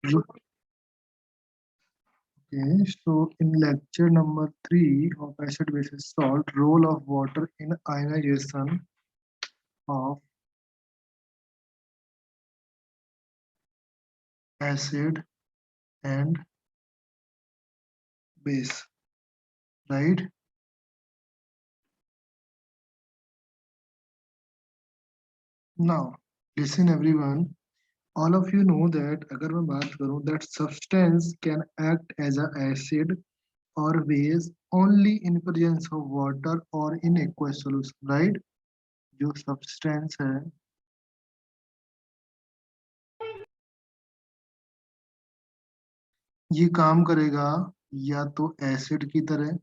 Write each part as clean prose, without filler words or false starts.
Okay, so in lecture number 3 of acid basis salt, role of water in ionization of acid and base, right? Now, listen everyone. All of you know that अगर मैं बात करूं that substance can act as a acid or base only in presence of water or in aqueous solution, right? जो substance है ये काम करेगा या तो एसिड की तरह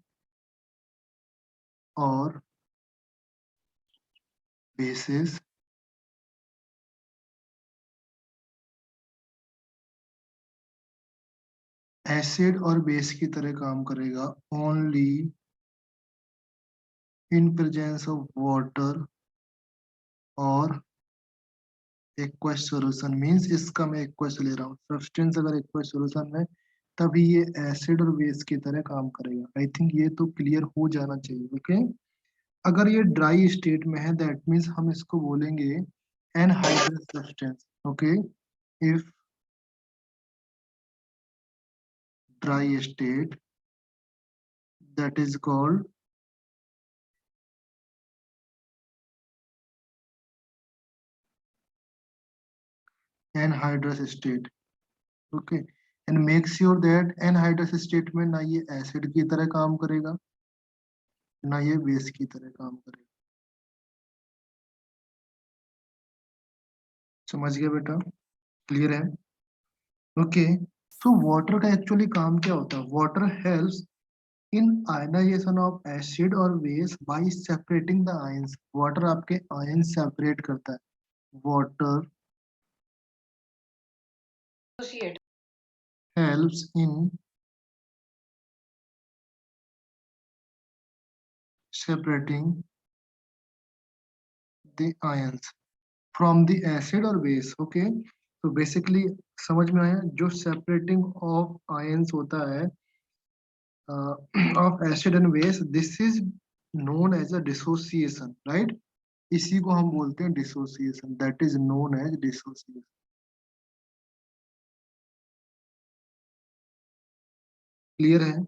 और बेसिस एसिड और बेस की तरह काम करेगा only in presence of water और एक्वस सॉल्यूशन मींस इसका मैं एक्वस ले रहा हूँ सब्सटेंस अगर एक्वस सॉल्यूशन में तभी ये एसिड और बेस की तरह काम करेगा। आई थिंक ये तो क्लियर हो जाना चाहिए। ओके, अगर ये ड्राई स्टेट में है दैट मींस हम इसको बोलेंगे anhydrous substance. Okay, if dry state that is called anhydrous state. Okay, and make sure that anhydrous state में ना ये एसिड की तरह काम करेगा ना ये बेस की तरह काम करेगा। समझ गया बेटा? क्लियर है? ओके, सो वाटर का एक्चुअली काम क्या होता है? Water helps in ionization of acid और base by separating the ions. Water आपके आयन सेपरेट करता है। Water helps in separating the ions from the acid और बेस। ओके, तो बेसिकली समझ में आया जो सेपरेटिंग ऑफ आयंस होता है of acid and base, this is known as a dissociation, right? इसी को हम बोलते हैं dissociation, that is known as dissociation. Clear है?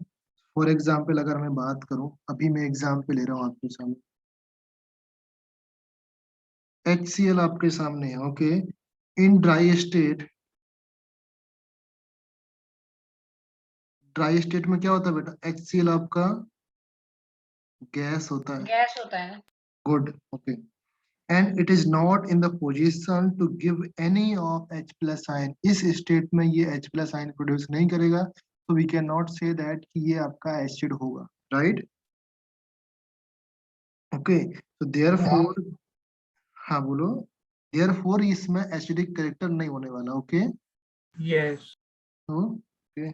फॉर एग्जाम्पल अगर मैं बात करूं, अभी मैं एग्जाम्पल ले रहा हूँ आपके सामने, HCl आपके सामने है। Okay, in dry state, dry state में क्या होता है बेटा? HCl आपका गैस होता है। गैस होता है। Good, okay, and it is not in the position to give any of H plus ion। इस स्टेट में ये H plus ion प्रोड्यूस नहीं करेगा, तो we cannot say that कि ये आपका एसिड होगा, राइट? ओके, तो therefore, हाँ बोलो, therefore इसमें एसिडिक कैरेक्टर नहीं होने वाला। Okay, Yes. Okay,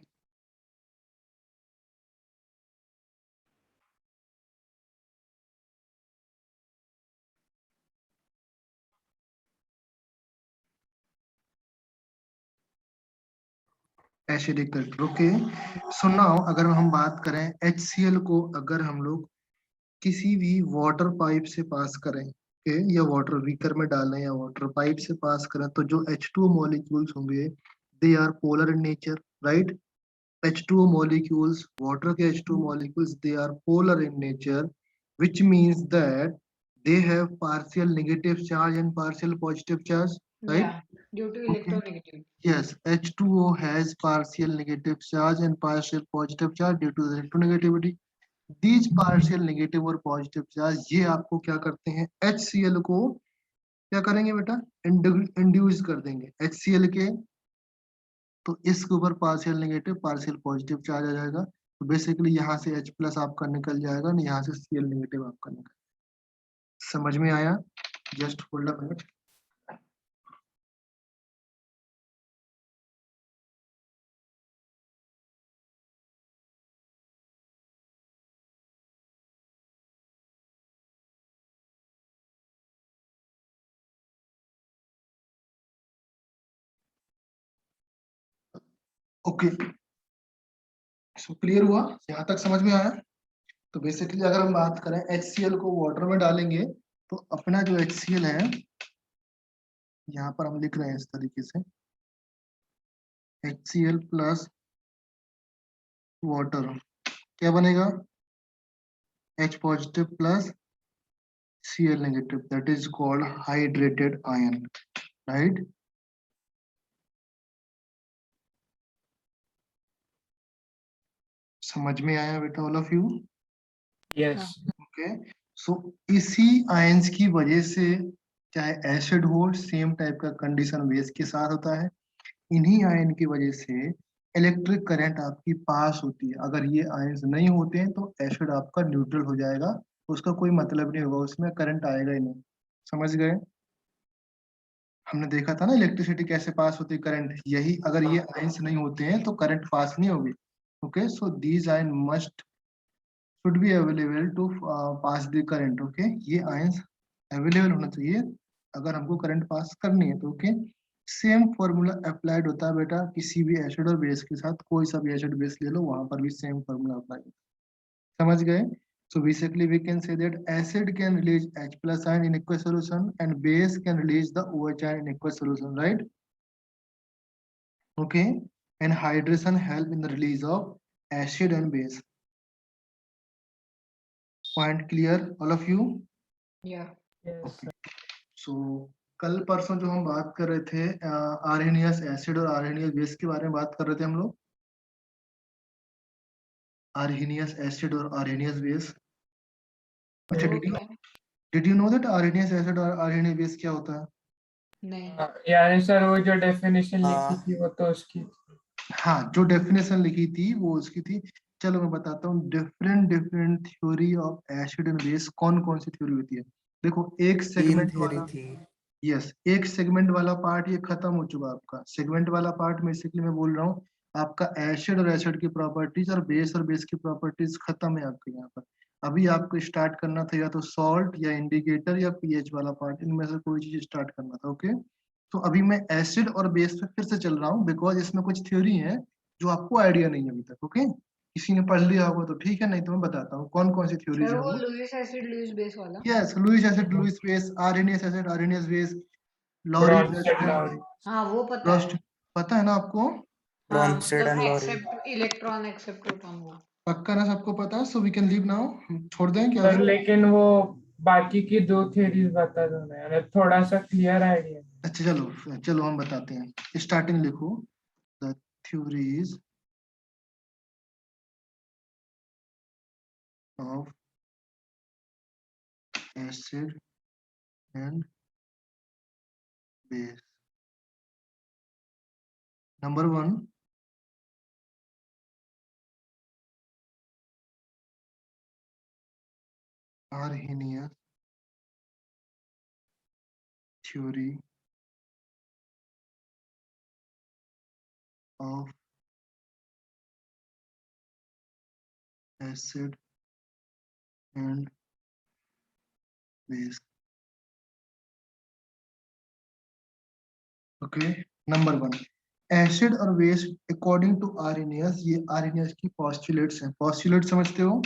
acidic character. Okay, so now अगर हम बात करें HCl को, अगर हम लोग किसी भी वाटर पाइप से पास करें के या वाटर बीकर में डालें या वाटर पाइप से पास करें, तो जो H2O मॉलिक्यूल्स होंगे they are polar in nature, right? H2O molecules, water के H2O molecules, they are polar in nature, which means that they have partial negative charge and partial positive charge, right? Yeah, due to Okay. electronegativity. Yes, H2O has partial negative charge and partial positive charge due to the electronegativity। These partial negative और positive charge ये आपको क्या करते हैं? HCl को क्या करेंगे बेटा? इंड्यूस कर देंगे HCl के, तो इसके ऊपर partial negative partial positive charge आ जाएगा। तो बेसिकली यहाँ से H प्लस आपका निकल जाएगा ना, यहाँ से Cl नेगेटिव आपका निकल। समझ में आया? Just hold a minute. Okay, so clear हुआ, यहाँ तक समझ में आया? तो बेसिकली अगर हम बात करें HCl को वाटर में डालेंगे तो अपना जो HCl है, यहाँ पर हम लिख रहे हैं इस तरीके से, HCl प्लस वाटर क्या बनेगा? H positive plus Cl negative, that is called hydrated ion, right? समझ में आया बेटा all of you? Yes. Okay, so इसी आयंस की वजह से, चाहे एसिड हो, सेम टाइप का कंडीशन बेस के साथ होता है। इन्हीं आयन की वजह से इलेक्ट्रिक करंट आपकी पास होती है। अगर ये आयंस नहीं होते हैं तो एसिड आपका न्यूट्रल हो जाएगा, उसका कोई मतलब नहीं होगा, उसमें करंट आएगा ही नहीं। समझ गए? हमने देखा था ना इलेक्ट्रिसिटी कैसे पास होती है, करंट, यही अगर ये आयंस नहीं होते हैं तो करंट पास नहीं होगी। Okay, so these ion must should be available to pass the current. Okay, ये आयंस अवेलेबल होना चाहिए अगर हमको करंट पास करनी है तो। ओके, सेम फॉर्मूला अप्लाइड होता है बेटा किसी भी एसिड और बेस के साथ, कोई सा भी एसिड बेस ले लो वहां पर भी सेम फॉर्मूला अप्लाई होता है। समझ गए? So basically we can say that acid can release H plus ion in aqueous solution and base can release the OH ion in aqueous solution, right? Okay, and hydration help in the release of acid and base. Point clear all of you? Yeah. Yes. Okay. सो कल परसों जो हम बात कर रहे थे Arrhenius acid और Arrhenius base के बारे में बात कर रहे थे हम लोग, आर्हेनियस एसिड और आर्हेनियस बेस। अच्छा, did you know that Arrhenius acid और आर्हेनियस बेस क्या होता है? नहीं। यानी सर वो जो डेफिनेशन लिखी थी वो तो उसकी। हाँ, जो डेफिनेशन लिखी थी वो उसकी थी। चलो मैं बताता हूँ, different different theory of acid and base कौन कौन सी थ्योरी होती है। देखो, एक तीन सेगमेंट थ्योरी वाला, थी। यस, एक सेगमेंट वाला पार्ट ये खत्म हो चुका आपका। सेगमेंट वाला पार्ट बेसिकली मैं बोल रहा हूँ आपका एसिड और एसिड की प्रॉपर्टीज और बेस की प्रॉपर्टीज खत्म है आपके यहाँ पर। अभी आपको स्टार्ट करना था या तो सॉल्ट या इंडिकेटर या पीएच वाला पार्ट, इनमें से कोई चीज स्टार्ट करना था। ओके, तो अभी मैं एसिड और बेस पे फिर से चल रहा हूँ बिकॉज इसमें कुछ थ्योरी है जो आपको आइडिया नहीं है अभी तक। ओके, किसी ने पढ़ लिया होगा तो ठीक है, नहीं तो मैं बताता हूँ कौन कौन सी थ्योरीज सर है वो वो। लुईस एसिड लुईस बेस वाला। Yes, Lewis acid Lewis base, Arrhenius acid Arrhenius base, Lowry Bronsted acid, Lowry. हाँ वो पता रोस्ट, है। पता है ना आपको? हाँ ब्रॉन्स्टेड मतलब and Lowry. Accept electron accept proton वो। पक्का ना सबको पता है? So we can leave now, छोड़ दें क्या सर अभी? लेकिन वो बाकी की दो थ्योरीज बता दो ना यार, थोड़ा सा क्लियर आइडिया। अच्छा, चलो चलो हम बताते हैं। स्टार्टिंग लिखो, the theories of acid and base. Number 1, Arrhenius theory of acid and base. Okay, number 1, acid और बेस अकॉर्डिंग टू आर्हेनियस, ये आर्हेनियस की पॉस्टुलेट्स हैं। पॉस्टुलेट समझते हो?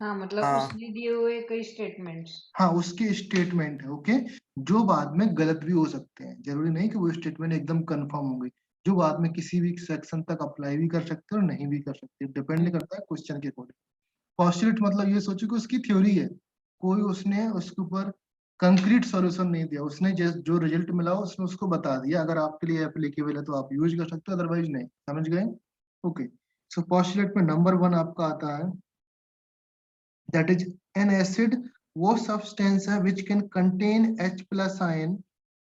हाँ मतलब हाँ। उसने दिए हुए कई स्टेटमेंट्स। हाँ, उसके स्टेटमेंट है। ओके, जो बाद में गलत भी हो सकते हैं, जरूरी नहीं कि वो स्टेटमेंट एकदम कंफर्म हो गई, जो बाद में किसी भी सेक्शन तक अप्लाई भी कर सकते हो और नहीं भी कर सकते, डिपेंड करता है क्वेश्चन के अकॉर्डिंग। पॉस्टुलेट मतलब ये सोचो कि उसकी थ्योरी है, कोई उसने उसके ऊपर कंक्रीट सॉल्यूशन नहीं दिया, उसने जो रिजल्ट मिला उसने उसको बता दिया। अगर आपके लिए एप्लीकेबल है तो आप यूज कर सकते हो, अदरवाइज नहीं। समझ गए? ओके, सो पॉस्टुलेट में नंबर 1 आपका आता है, that is an acid वो substance है which can contain H plus ion,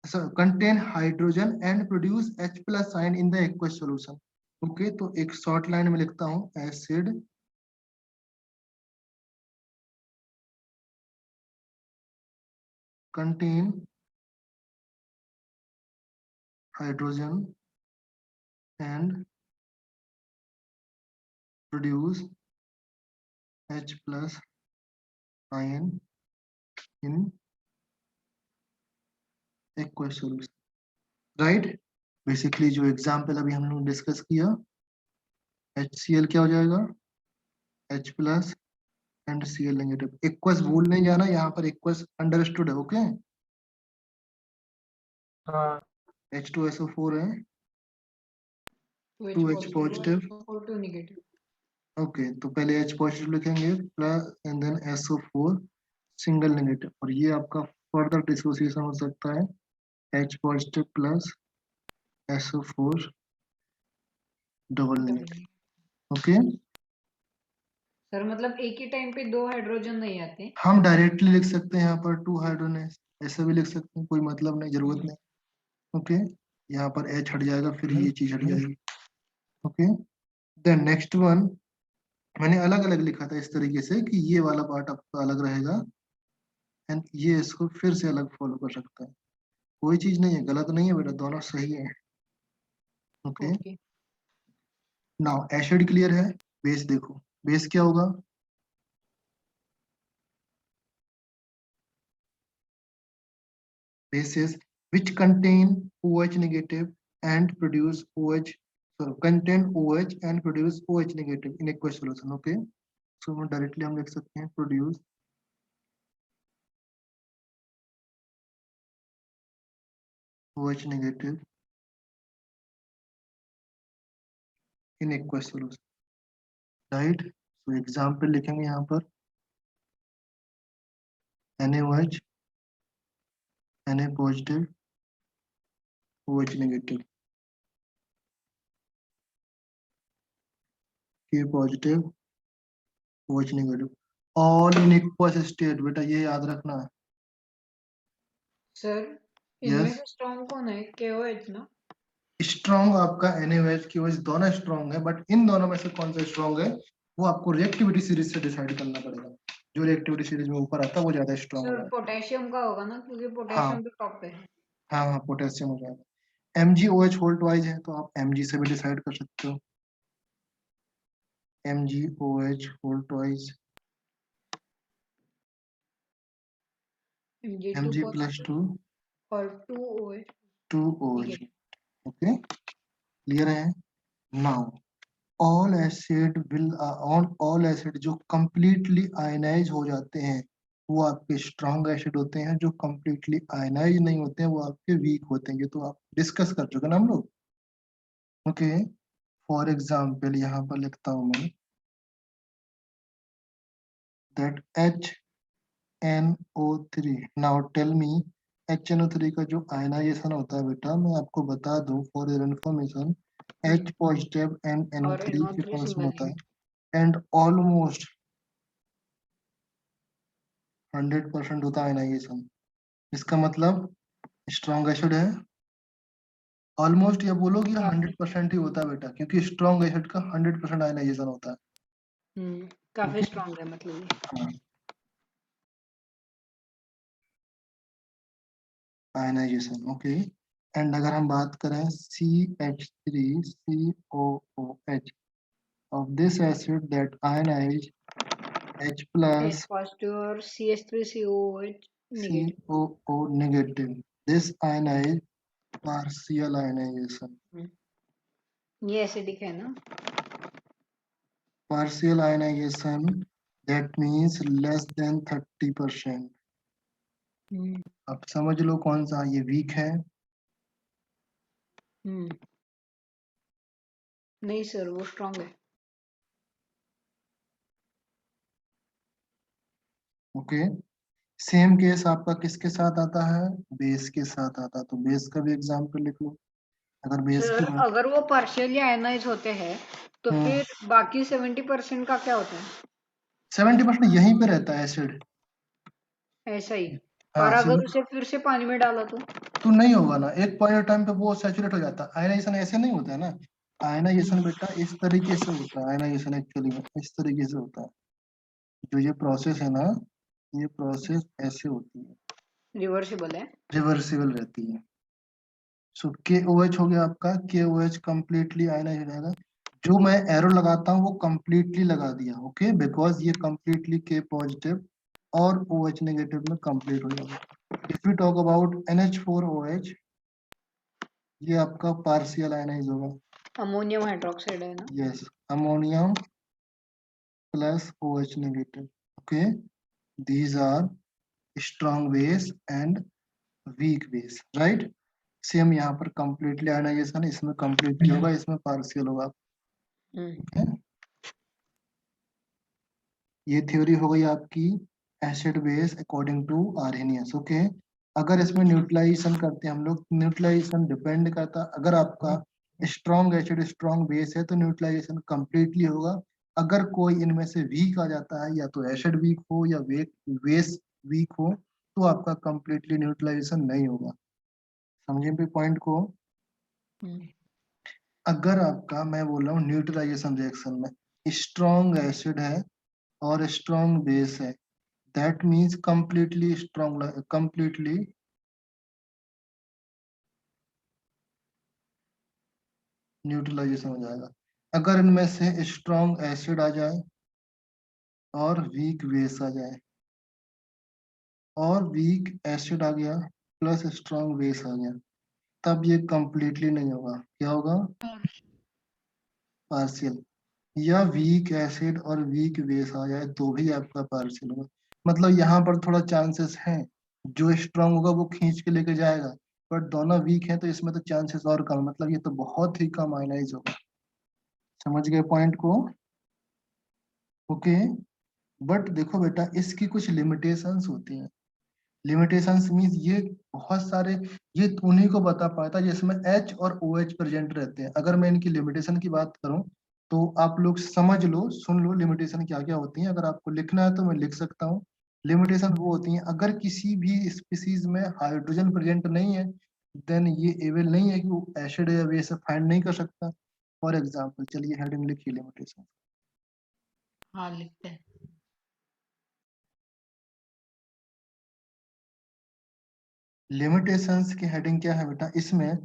so contain hydrogen and produce H plus ion in the aqueous solution. Okay, तो एक शॉर्ट लाइन में लिखता हूँ, acid contain hydrogen and produce H plus ion in aqueous solution, right? Basically जो example अभी हम लोग discuss किया, HCl क्या हो जाएगा, H plus and Cl negative. Aqueous भूल नहीं जाना, यहाँ पर एक्वस अंडरस्टूड है, ओके। हाँ H2SO4 है, 2H 2H पॉजिटिव, और 2 नेगेटिव। ओके। तो पहले H पॉजिटिव लिखेंगे plus and then SO4 single negative, और ये आपका फर्दर डिसोसिएशन हो सकता है H positive plus SO4 double negative, okay. Sir मतलब एक ही टाइम पे 2 हाइड्रोजन नहीं आते। हम डायरेक्टली लिख सकते हैं यहाँ पर 2 हाइड्रोजन, ऐसे भी लिख सकते हैं, कोई मतलब नहीं, जरूरत नहीं, ओके। यहाँ पर H हट जाएगा, फिर ये चीज हट जाएगी, ओके। देन नेक्स्ट वन मैंने अलग अलग लिखा था इस तरीके से कि ये वाला पार्ट आपका अलग रहेगा एंड ये इसको फिर से अलग फॉलो कर सकता है। कोई चीज नहीं है, गलत नहीं है बेटा, दोनों सही है, okay. Okay. Now acid clear है, बेस देखो, बेस क्या होगा, bases which contain OH negative and produce OH, so contain OH and produce OH negative in aqueous solution, okay. So directly हम लिख सकते हैं produce OH negative in aqueous solution, right? So example लिखेंगे यहाँ पर NaOH, Na positive, OH negative, K positive, OH negative, all in aqueous state, बेटा ये याद रखना है। सर इनमें Yes. से स्ट्रॉन्ग कौन है, KOH ना? स्ट्रॉन्ग आपका NaOH की वजह दोनों स्ट्रॉन्ग है, बट इन दोनों में से कौन सा स्ट्रॉन्ग है वो आपको रिएक्टिविटी सीरीज से डिसाइड करना पड़ेगा। जो रिएक्टिविटी सीरीज में ऊपर आता है वो ज्यादा स्ट्रॉन्ग सर होगा। पोटेशियम का होगा ना, क्योंकि हाँ पोटेशियम तो टॉप पे है। हाँ हाँ, पोटेशियम हो जाएगा। MgOH होल्ट वाइज है तो आप Mg से भी डिसाइड कर सकते हो, MgOH Holt wise Mg plus 2 और 2OH 2OH, ओके, क्लियर है। Now all acid will all acid जो कंप्लीटली आयनाइज हो जाते हैं वो आपके स्ट्रॉन्ग एसिड होते हैं, जो कंप्लीटली आयनाइज नहीं होते हैं वो आपके वीक होते हैं। ये तो आप डिस्कस कर चुके ना हम लोग, ओके। फॉर एग्जाम्पल यहाँ पर लिखता हूँ मैं that HNO3, now tell me HNO3 का जो आयनाइजेशन होता है बेटा, मैं आपको बता दूं for your information, H positive and और NO3 के NO3 पास में सिंगल होता है एंड ऑलमोस्ट 100% होता है आयनाइजेशन। इसका मतलब स्ट्रॉन्ग एसिड है, ऑलमोस्ट ये बोलोगे 100% ही होता है बेटा, क्योंकि स्ट्रॉन्ग एसिड का 100% आयनाइजेशन होता है, काफी ओके। स्ट्रॉन्ग है मतलब ये। हाँ, आयनाइजेशन, ओके। एंड अगर हम बात करें CH3COOH of this acid that ionize H plus H positive और CH3COOH negative. COO negative, this ionize partial ionization, ये एसिडिक है ना? partial ionization that means less than 30%। अब समझ लो कौन सा ये वीक है, नहीं सर वो स्ट्रॉन्ग है। ओके। सेम केस आपका किसके साथ आता है, बेस के साथ आता है, तो बेस का भी एग्जाम्पल लिख लो। अगर बेस सर की बात, अगर वो पार्शियली आयनाइज होते हैं तो फिर बाकी 70% का क्या होता है? 70% यहीं पे रहता है एसिड, ऐसा ही। और हाँ अगर 70, उसे फिर से पानी में डाला तो नहीं होगा ना, एक पॉइंट टाइम पे वो सैचुरेट हो जाता है। आयनाइजेशन ऐसे नहीं होता है ना, आयनाइजेशन बेटा इस तरीके से होता है, आयनाइजेशन एक्चुअली में इस तरीके से होता है, जो ये प्रोसेस है ना, ये प्रोसेस ऐसे होती है, रिवर्सिबल है। रिवर्सिबल रहती है। सो KOH हो गया आपका, KOH कंप्लीटली आयनाइज हो जाएगा। जो मैं एरो लगाता हूँ वो कंप्लीटली लगा दिया, ओके, बिकॉज ये कंप्लीटली K पॉजिटिव और OH नेगेटिव में कंप्लीट हो जाएगा। If you talk about NH4OH, ये आपका पार्शियल आयनाइज होगा। अमोनियम हाइड्रोक्साइड है ना? Yes, ammonium plus OH negative. Okay, these are strong base and weak base, right? Same यहाँ पर कंप्लीटली आयनाइजेशन, इसमें कंप्लीटली होगा, इसमें पार्शियल होगा। हम्म। ये थ्योरी हो गई आपकी acid base according to Arrhenius. Okay, अगर इसमें न्यूट्रलाइजेशन करते हैं हम लोग, न्यूट्रलाइजेशन डिपेंड करता, अगर आपका स्ट्रॉन्ग एसिड स्ट्रॉन्ग बेस है तो न्यूट्रलाइजेशन कंप्लीटली होगा। अगर कोई इनमें से वीक आ जाता है, या तो एसिड वीक हो या बेस वीक हो, तो आपका कंप्लीटली न्यूट्रलाइजेशन नहीं होगा। समझे भी पॉइंट को? अगर आपका, मैं बोल रहा हूँ न्यूट्रलाइजेशन रिएक्शन में स्ट्रॉन्ग एसिड है और स्ट्रॉन्ग बेस है, that means completely strong, completely neutralisation हो जाएगा। अगर इनमें से स्ट्रॉन्ग एसिड आ जाए और वीक बेस आ जाए, और वीक एसिड आ गया प्लस स्ट्रॉन्ग बेस आ गया, तब ये कंप्लीटली नहीं होगा। क्या होगा? पार्शियल। या वीक एसिड और वीक बेस आ जाए तो भी आपका पार्शियल होगा। मतलब यहाँ पर थोड़ा चांसेस हैं, जो स्ट्रांग होगा वो खींच के लेके जाएगा, बट दोनों वीक हैं तो इसमें तो चांसेस और कम, मतलब ये तो बहुत ही कम आयनाइज होगा। समझ गए पॉइंट को? ओके, बट देखो बेटा, इसकी कुछ लिमिटेशंस होती हैं। लिमिटेशंस मीन्स ये बहुत सारे, ये उन्हीं को बता पाता है जिसमें H और OH प्रेजेंट रहते हैं। अगर मैं इनकी लिमिटेशन की बात करूं तो आप लोग समझ लो, सुन लो लिमिटेशन क्या क्या होती हैं। अगर आपको लिखना है तो मैं लिख सकता हूँ। लिमिटेशन वो होती हैं, अगर किसी भी स्पीसीज में हाइड्रोजन प्रेजेंट नहीं है, देन ये एबल नहीं है कि वो एसिड या बेस फाइंड नहीं कर सकता। फॉर एग्जाम्पल, चलिए हेडिंग लिखिए लिमिटेशन। हाँ, लिखते हैं। लिमिटेशंस की हेडिंग क्या है बेटा इसमें?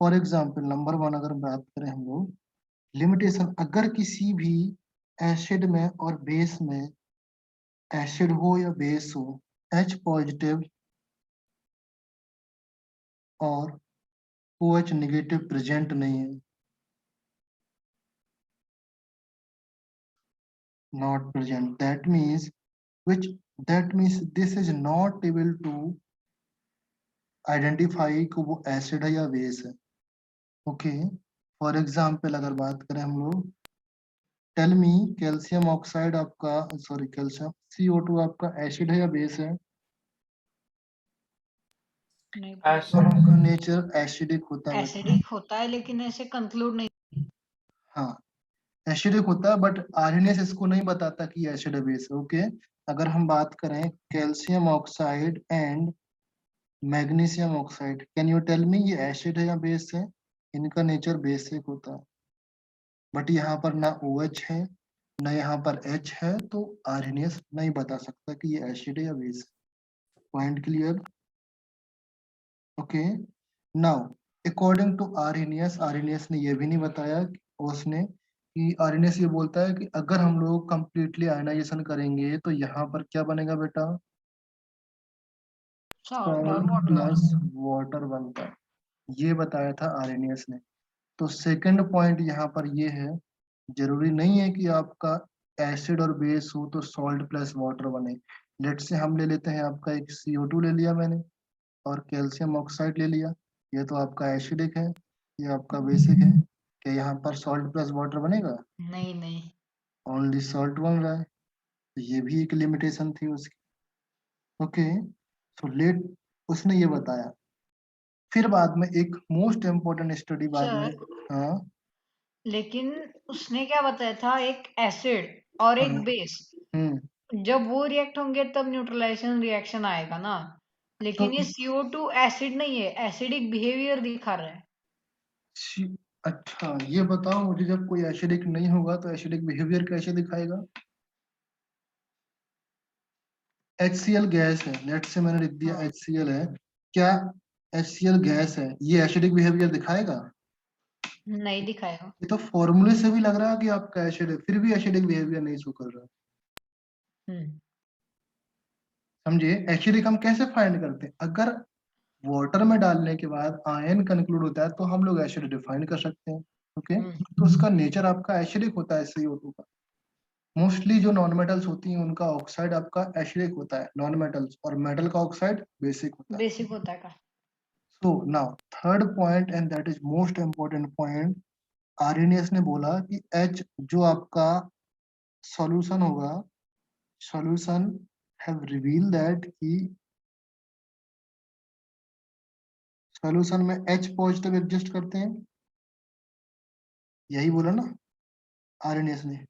फॉर एग्जाम्पल नंबर 1 अगर बात करें हम लोग, लिमिटेशन, अगर किसी भी एसिड में और बेस में, एसिड हो या बेस हो, H पॉजिटिव और OH नेगेटिव प्रेजेंट नहीं है, not present, that means this is not able to identify कि वो एसिड है या बेस है। ओके, फॉर एग्जाम्पल अगर बात करें हम लोग, टेल मी, कैल्शियम ऑक्साइड आपका, सॉरी कैल्शियम CO2 आपका एसिड है या बेस है? नहीं, आपका नेचर एसिडिक होता है। एसिडिक होता है लेकिन ऐसे कंक्लूड नहीं। हाँ, एसिडिक होता है, बट आरएनएस इसको नहीं बताता कि एसिड है बेस है। ओके, अगर हम बात करें calcium oxide and magnesium oxide, can you tell me ये एसिड है या बेस है? इनका नेचर बेसिक होता है, बट यहाँ पर ना OH है ना यहाँ पर H है, तो आरएनएस नहीं बता सकता कि ये एसिड है या बेस है। Point clear? Okay, now according to Arrhenius ने ये भी नहीं बताया, उसने कि आरएनएस ये बोलता है कि अगर हम लोग कंप्लीटली आयनाइजेशन करेंगे तो यहाँ पर क्या बनेगा बेटा? सॉल्ट और सॉल्ट वाटर। प्लस वाटर बनता है, ये बताया था आरएनएस ने। तो सेकंड पॉइंट यहाँ पर ये है, जरूरी नहीं है कि आपका एसिड और बेस हो तो सॉल्ट प्लस वाटर बने। लेट से हम ले लेते हैं, आपका एक CO2 ले लिया मैंने और कैल्शियम ऑक्साइड ले लिया, ये तो आपका एसिडिक है, ये आपका बेसिक है। क्या यहाँ पर सॉल्ट प्लस वाटर बनेगा? नहीं नहीं। ओनली सॉल्ट बन रहा है, तो ये भी एक लिमिटेशन थी उसकी। ओके, सो लेट, उसने ये बताया। फिर बाद में एक मोस्ट इम्पोर्टेंट स्टडी बाद में, सर, हाँ लेकिन उसने क्या बताया था, एक एसिड और हाँ, एक बेस, हम्म, जब वो रिएक्ट होंगे तब न्यूट्रलाइजेशन रिएक्शन आएगा ना। तो लेकिन ये CO2 एसिड नहीं है, एसिडिक बिहेवियर दिखा रहा है। अच्छा ये बताओ मुझे, जब कोई एसिडिक नहीं होगा तो एसिडिक बिहेवियर कैसे दिखाएगा? HCl गैस है, लेट से मैंने लिख दिया हाँ। HCl है, क्या HCl गैस है, ये एसिडिक बिहेवियर दिखाएगा? नहीं दिखाएगा। ये तो फॉर्मूले से भी लग रहा है कि आपका एसिड है, फिर भी एसिडिक बिहेवियर नहीं शो कर रहा। हम्म। समझिए, एसिडिक हम कैसे फाइंड करते हैं? अगर वाटर में डालने के बाद आयन कंक्लूड होता है तो हम लोग एसिड डिफाइन कर सकते हैं। ओके, हम्म, तो उसका नेचर आपका एसिडिक होता है CO2 का। मोस्टली जो नॉन मेटल्स होती हैं उनका ऑक्साइड आपका एसिडिक होता है, नॉन मेटल्स, और मेटल का ऑक्साइड बेसिक होता है। बेसिक होता है का। So now third point and that is most important point, Arrhenius ने बोला कि H जो आपका सॉल्यूशन होगा, सॉल्यूशन हैव रिवील दैट कि सॉल्यूशन में H पॉजिटिव एग्जिस्ट करते हैं, यही बोला ना आर्यनियस ने,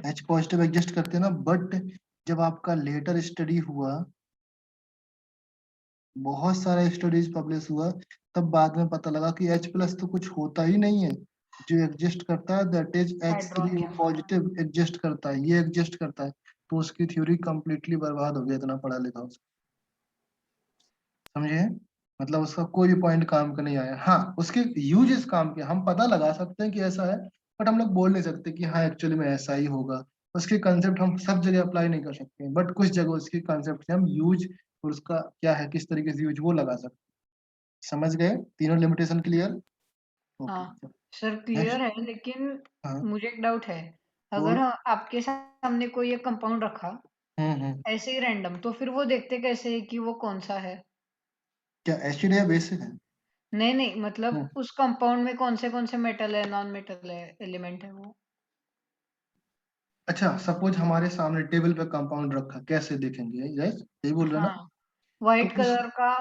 H पॉजिटिव एग्जिस्ट करते हैं ना। बट जब आपका लेटर स्टडी हुआ, बहुत सारे स्टडीज पब्लिश हुआ, तब बाद में पता लगा कि H+ तो कुछ होता ही नहीं है, जो एग्जिस्ट करता है that is H3O hydrogen. Positive exist करता है, ये एग्जिस्ट करता है। तो उसकी थ्योरी कंप्लीटली बर्बाद हो गया, इतना पढ़ा लिखा उसका, समझे? मतलब उसका कोई भी पॉइंट काम का नहीं आया। हाँ, उसके यूज इस काम के हम पता लगा सकते हैं कि ऐसा है, बट हम लोग बोल नहीं सकते कि हाँ एक्चुअली में ऐसा ही होगा। उसके कंसेप्ट हम सब जगह अप्लाई नहीं कर सकते, बट कुछ जगह उसके कंसेप्ट से हम यूज और उसका क्या है, किस तरीके से यूज, वो लगा सकते हैं। समझ गए तीनों लिमिटेशन? क्लियर? ओके, हाँ सर, नेक्स्ट। क्लियर है, लेकिन हाँ, मुझे एक डाउट है। अगर बोल। आपके सामने कोई एक कंपाउंड रखा हम्म। ऐसे ही रैंडम, तो फिर वो देखते कैसे है कि वो कौन सा है? क्या एसिड है बेसिक है? नहीं नहीं, मतलब हम्म। उस कंपाउंड में कौन से मेटल है, नॉन मेटल है, एलिमेंट है वो? अच्छा, सपोज हमारे सामने टेबल पे कंपाउंड रखा, कैसे देखेंगे? यही बोल रहे हैं ना? हाँ, तो व्हाइट उस कलर का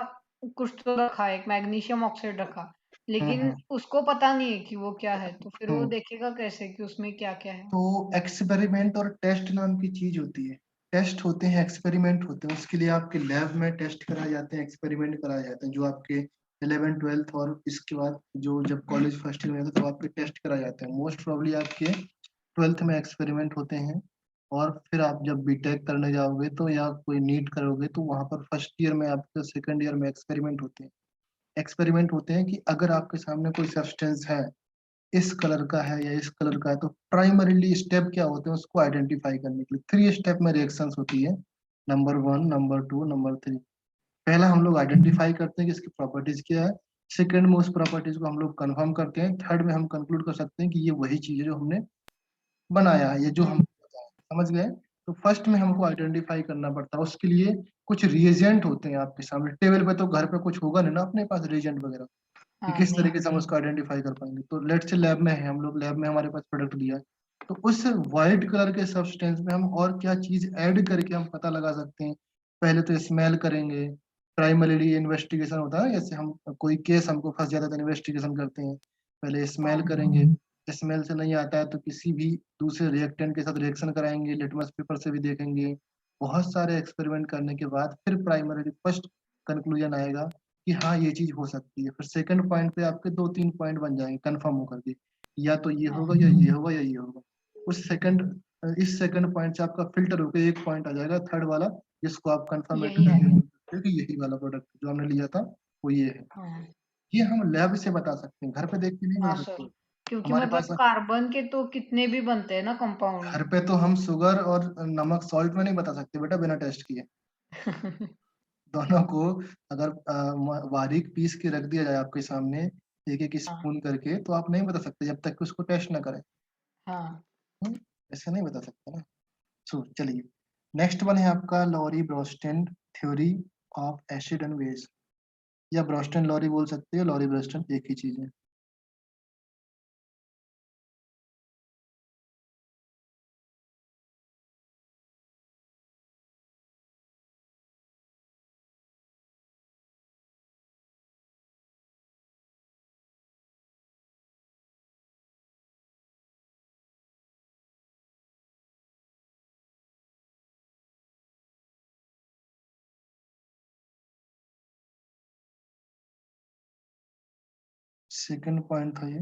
कुछ तो रखा है, एक मैग्नीशियम ऑक्साइड रखा, लेकिन हम्म उसको पता नहीं है कि वो क्या है, तो फिर वो हम्म देखेगा कैसे कि उसमें क्या क्या है? तो एक्सपेरिमेंट और टेस्ट नाम की चीज होती है। टेस्ट होते हैं, एक्सपेरिमेंट होते हैं, उसके लिए आपके लैब में टेस्ट कराए जाते हैं, एक्सपेरिमेंट कराए जाते हैं। जो आपके 11th 12th और इसके बाद जो जब कॉलेज फर्स्ट ईयर में होता है तब आपके टेस्ट कराए जाते हैं। मोस्ट प्रोबेबली आपके 12th में एक्सपेरिमेंट होते हैं, और फिर आप जब बीटेक करने जाओगे तो या कोई नीट करोगे तो वहां पर फर्स्ट ईयर में, आपके सेकंड ईयर में एक्सपेरिमेंट होते हैं। एक्सपेरिमेंट होते हैं कि अगर आपके सामने कोई सब्सटेंस है, इस कलर का है या इस कलर का है, तो प्राइमरीली स्टेप क्या होते हैं उसको आइडेंटिफाई करने के लिए? 3 स्टेप में रिएक्शंस होती है, नंबर 1, नंबर 2, नंबर 3। पहला हम लोग आइडेंटिफाई करते हैं कि इसकी प्रॉपर्टीज क्या है। सेकंड में उस प्रॉपर्टीज को हम लोग कंफर्म करते हैं। थर्ड में हम कंक्लूड कर सकते हैं कि ये वही चीज है जो हमने बनाया है, ये जो हम हम्म। बताया। समझ गए? तो फर्स्ट में हमको हाँ आइडेंटिफाई करना पड़ता है, उसके लिए कुछ रिएजेंट होते हैं आपके सामने टेबल पे। तो घर पे कुछ होगा नहीं ना अपने पास रिएजेंट वगैरह, कि हाँ, किस नहीं। तरीके से हम उसको आइडेंटिफाई कर पाएंगे। तो लेट्स से लैब में है, हम लोग लैब में हमारे पास प्रोडक्ट दिया है, तो उस व्हाइट कलर के सब्सटेंस में हम और क्या चीज ऐड करके हम पता लगा सकते हैं? पहले तो स्मेल करेंगे, प्राइमरीली इन्वेस्टिगेशन होता है, जैसे हम कोई केस हमको फंस जाता है तो इन्वेस्टिगेशन करते हैं, पहले स्मेल हाँ करेंगे। स्मेल से नहीं आता है तो किसी भी दूसरे रिएक्टेंट के साथ रिएक्शन कराएंगे, लिटमस पेपर से भी देखेंगे। बहुत सारे एक्सपेरिमेंट करने के बाद फिर प्राइमरी फर्स्ट कंक्लूजन आएगा कि हाँ ये चीज हो सकती है। फिर सेकंड पॉइंट पे आपके 2-3 पॉइंट बन जाएंगे कंफर्म होकर के, या तो ये होगा हाँ, या ये होगा या ये होगा। इस सेकंड पॉइंट से आपका फिल्टर होकर एक पॉइंट आ जाएगा थर्ड वाला, जिसको आप यही है। कंफर्मेटली बोल सकते हो कि यही वाला प्रोडक्ट जो हमने लिया था वो ये है। हाँ ये हम लैब से बता सकते हैं, घर पे देख के नहीं हाँ बता सर, सकते। क्योंकि हमारे मतलब पास कार्बन के तो कितने भी बनते हैं ना कंपाउंड। घर पे तो हम शुगर और नमक सॉल्ट में नहीं बता सकते बेटा, बिना टेस्ट किए। दोनों को अगर बारीक पीस के रख दिया जाए आपके सामने, एक एक हाँ स्पून करके, तो आप नहीं बता सकते जब तक कि उसको टेस्ट ना करें। हाँ। ऐसे नहीं बता सकते ना। सो चलिए, नेक्स्ट वन है आपका Lowry Bronsted theory of acid and base, या ब्रोस्टेन लॉरी बोल सकते हो, लॉरी ब्रोस्टेन एक ही चीज है। सेकंड पॉइंट था ये।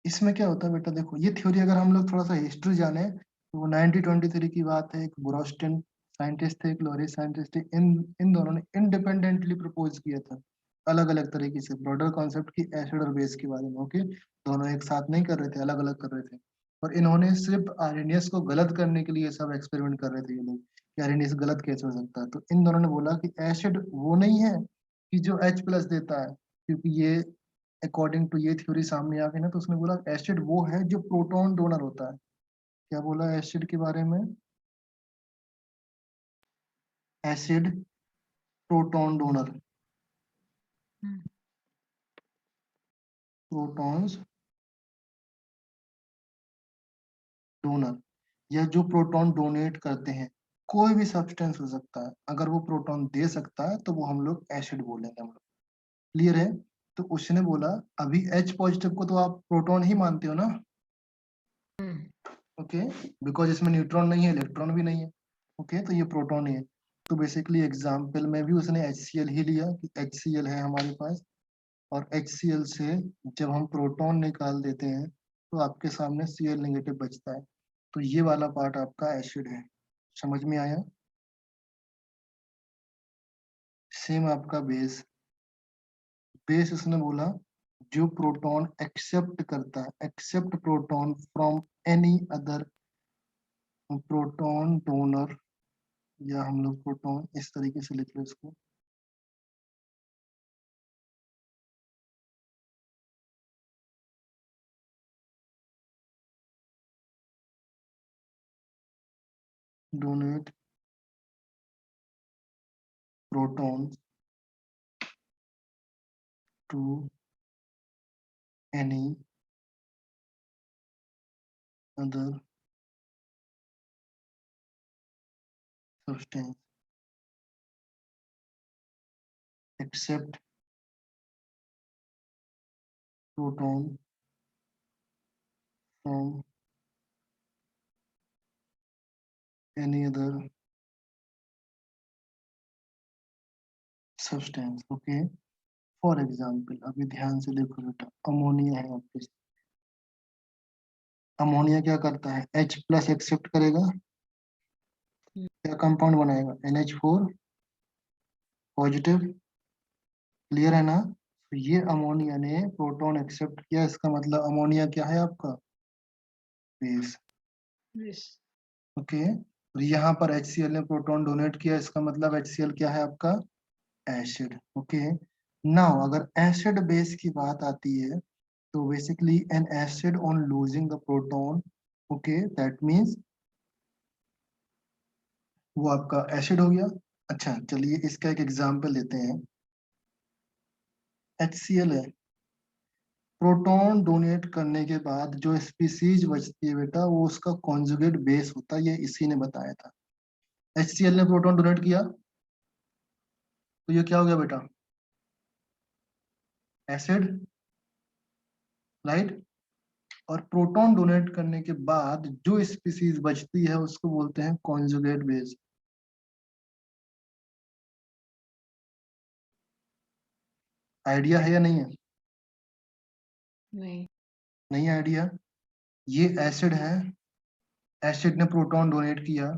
इसमें क्या होता है बेटा, देखो ये थ्योरी अगर हम लोग थोड़ा सा हिस्ट्री जाने तो वो 1923 की बात है। एक ब्रोस्टन साइंटिस्ट थे, एक लॉरी साइंटिस्ट थे, इन इन दोनों ने इंडिपेंडेंटली प्रपोज किया था, अलग अलग तरीके से, ब्रॉडर कॉन्सेप्ट की एसिड और बेस के बारे में। ओके, दोनों एक साथ नहीं कर रहे थे, अलग अलग कर रहे थे। और इन्होंने सिर्फ आर्हेनियस को गलत करने के लिए सब एक्सपेरिमेंट कर रहे थे ये लोग, यार इस गलत कैसे हो सकता है? तो इन दोनों ने बोला कि एसिड वो नहीं है कि जो H प्लस देता है, क्योंकि ये अकॉर्डिंग टू ये थ्योरी सामने आ गई ना, तो उसने बोला एसिड वो है जो प्रोटॉन डोनर होता है। क्या बोला एसिड के बारे में? Acid proton donor, protons donor, या जो प्रोटॉन डोनेट करते हैं। कोई भी सब्सटेंस हो सकता है, अगर वो प्रोटॉन दे सकता है तो वो हम लोग एसिड बोलेंगे हम लोग। क्लियर है? तो उसने बोला अभी H पॉजिटिव को तो आप प्रोटॉन ही मानते हो ना? ओके, बिकॉज इसमें न्यूट्रॉन नहीं है, इलेक्ट्रॉन भी नहीं है। ओके, तो ये प्रोटॉन ही है। तो बेसिकली एग्जाम्पल में भी उसने HCl ही लिया कि HCl है हमारे पास, और HCl से जब हम प्रोटॉन निकाल देते हैं तो आपके सामने Cl नेगेटिव बचता है। तो ये वाला पार्ट आपका एसिड है। समझ में आया? सेम आपका बेस, बेस उसने बोला जो प्रोटॉन एक्सेप्ट करता है, accept proton from any other proton donor, या हम लोग प्रोटॉन इस तरीके से लिख लो इसको, donate proton to any other substance accept proton from any other substance. Okay, for example अभी ध्यान से देखो बेटा, अमोनिया है आपके, अमोनिया क्या करता है? H प्लस एक्सेप्ट करेगा, क्या कंपाउंड बनाएगा? NH4 positive. क्लियर है ना? तो ये अमोनिया ने प्रोटॉन एक्सेप्ट किया, इसका मतलब अमोनिया क्या है आपका? बेस। Yes. ओके, और यहाँ पर HCl ने प्रोटॉन डोनेट किया, इसका मतलब HCl क्या है आपका? एसिड। ओके, नाउ अगर एसिड बेस की बात आती है तो basically N acid on losing the proton, okay, that means वो आपका एसिड हो गया। अच्छा चलिए इसका एक एग्जांपल लेते हैं। HCl है, प्रोटॉन डोनेट करने के बाद जो स्पीसीज बचती है बेटा वो उसका कॉन्जुगेट बेस होता है, ये इसी ने बताया था। HCl ने प्रोटॉन डोनेट किया तो ये क्या हो गया बेटा? Acid, right. और प्रोटॉन डोनेट करने के बाद जो स्पीसीज बचती है उसको बोलते हैं कॉन्जुगेट बेस। आइडिया है या नहीं है? नहीं। नहीं आइडिया? ये एसिड है, एसिड ने प्रोटॉन डोनेट किया,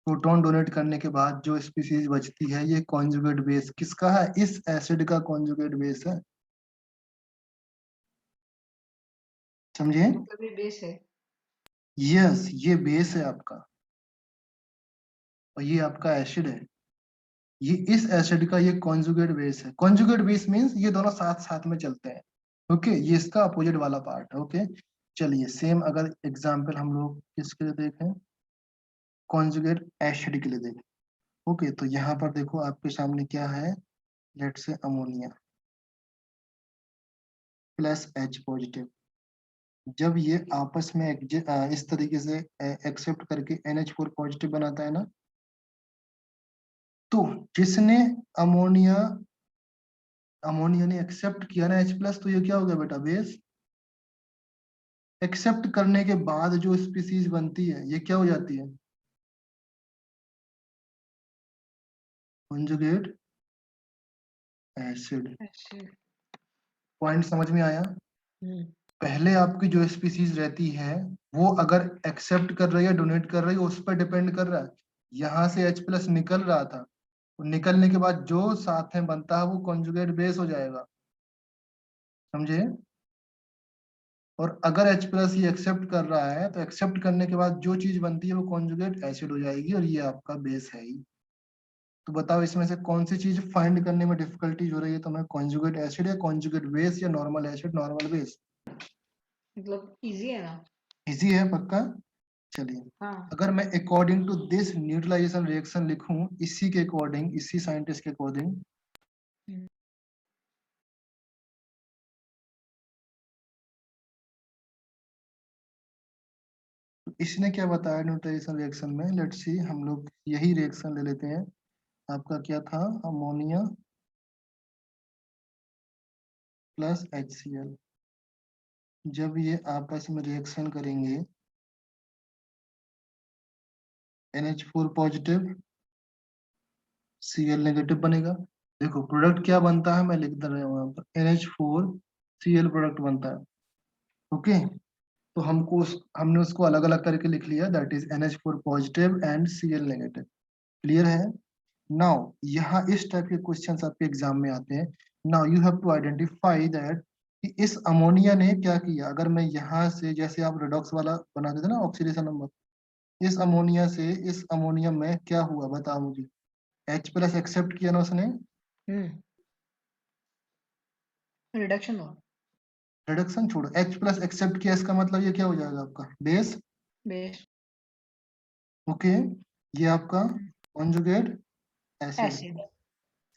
प्रोटॉन डोनेट करने के बाद जो स्पीसीज बचती है ये कॉन्जुगेट बेस किसका है? इस एसिड का कॉन्जुगेट बेस है। समझे? मतलब ये बेस है। यस, ये बेस है आपका, और ये आपका एसिड है। ये इस एसिड का ये कॉन्जुगेट बेस है। कॉन्जुगेट बेस मींस ये दोनों साथ साथ में चलते हैं। ओके, ये इसका अपोजिट वाला पार्ट है। ओके, चलिए सेम अगर एग्जांपल हम लोग किसके लिए देखें, कॉन्जुगेट एसिड के लिए देखें। ओके, तो यहाँ पर देखो आपके सामने क्या है, let's say ammonia plus H positive. जब ये आपस में इस तरीके से एक्सेप्ट करके NH4 पॉजिटिव बनाता है ना, तो जिसने अमोनिया अमोनिया ने एक्सेप्ट किया ना H प्लस, तो ये क्या हो गया बेटा? बेस। एक्सेप्ट करने के बाद जो स्पीसीज बनती है ये क्या हो जाती है? Conjugate acid. अच्छा। पॉइंट समझ में आया? पहले आपकी जो स्पीसीज रहती है वो अगर एक्सेप्ट कर रही है, डोनेट कर रही है, उस पर डिपेंड कर रहा है। यहाँ से H प्लस निकल रहा था, तो निकलने के बाद जो साथ में बनता है वो कॉन्जुगेट बेस हो जाएगा। समझे? और अगर H प्लस ये एक्सेप्ट कर रहा है तो एक्सेप्ट करने के बाद जो चीज बनती है वो कॉन्जुगेट एसिड हो जाएगी और ये आपका बेस है ही। तो बताओ इसमें से कौन सी चीज फाइंड करने में डिफिकल्टीज हो रही है तुम्हें, कॉन्जुगेट एसिड या कॉन्जुगेट बेस या नॉर्मल एसिड नॉर्मल बेस? मतलब इजी है ना? इजी है पक्का? चलिए, हाँ। अगर मैं according to this neutralisation reaction लिखूं, इसी के अकॉर्डिंग, इसी साइंटिस्ट के अकॉर्डिंग, हम्म। तो इसने क्या बताया न्यूट्रलाइजेशन रिएक्शन में, लेट्स सी, हम लोग यही रिएक्शन ले लेते हैं। आपका क्या था, अमोनिया प्लस HCl। जब ये आपस में रिएक्शन करेंगे, NH4 पॉजिटिव Cl नेगेटिव बनेगा। देखो प्रोडक्ट क्या बनता है, मैं लिख दे रहा हूँ यहाँ पर, NH4 Cl प्रोडक्ट बनता है। ओके, तो हमने उसको अलग अलग करके लिख लिया, that is NH4 positive and Cl negative. Clear है? नाउ यहाँ इस टाइप के क्वेश्चंस आपके एग्जाम में आते हैं। Now you have to identify that कि इस अमोनिया ने क्या किया। अगर मैं यहाँ से, जैसे आप रेडॉक्स वाला बनाते थे ना, ऑक्सीडेशन नंबर, इस अमोनिया से इस अमोनिया में क्या हुआ बताओ मुझे। H प्लस एक्सेप्ट किया ना उसने, रिडक्शन हो। रिडक्शन छोड़ो, H प्लस एक्सेप्ट किया, इसका मतलब ये क्या हो जाएगा आपका बेस। बेस। ओके, ये आपका कॉन्जुगेट एसिड। एसिड।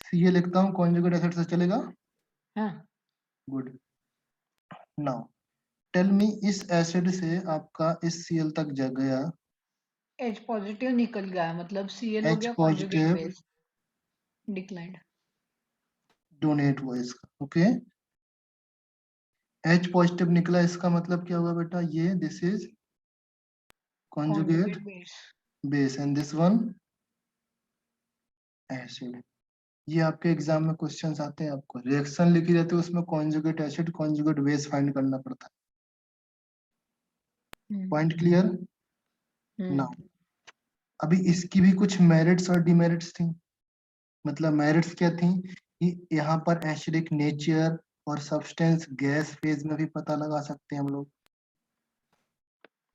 Ca लिखता हूँ, कॉन्जुगेट एसिड से चलेगा? हाँ। गुड। नाउ टेल मी, इस एसिड से आपका इस Cl तक जग गया, H पॉजिटिव निकल गया, मतलब Cl हो H गया conjugate positive base. Declined. Donate हुआ इसका। ओके, H पॉजिटिव निकला, इसका मतलब क्या हुआ बेटा, ये this is conjugate conjugate base. Base and this one acid. ये आपके एग्जाम में क्वेश्चंस आते हैं, आपको रिएक्शन लिखी रहती है, उसमें conjugate acid conjugate base find करना पड़ता है। Point clear? नाउ अभी इसकी भी कुछ मेरिट्स और डिमेरिट्स थी। मतलब मेरिट्स क्या थी कि यहाँ पर एसिडिक नेचर और सब्सटेंस गैस फेज में भी पता लगा सकते हैं हम लोग,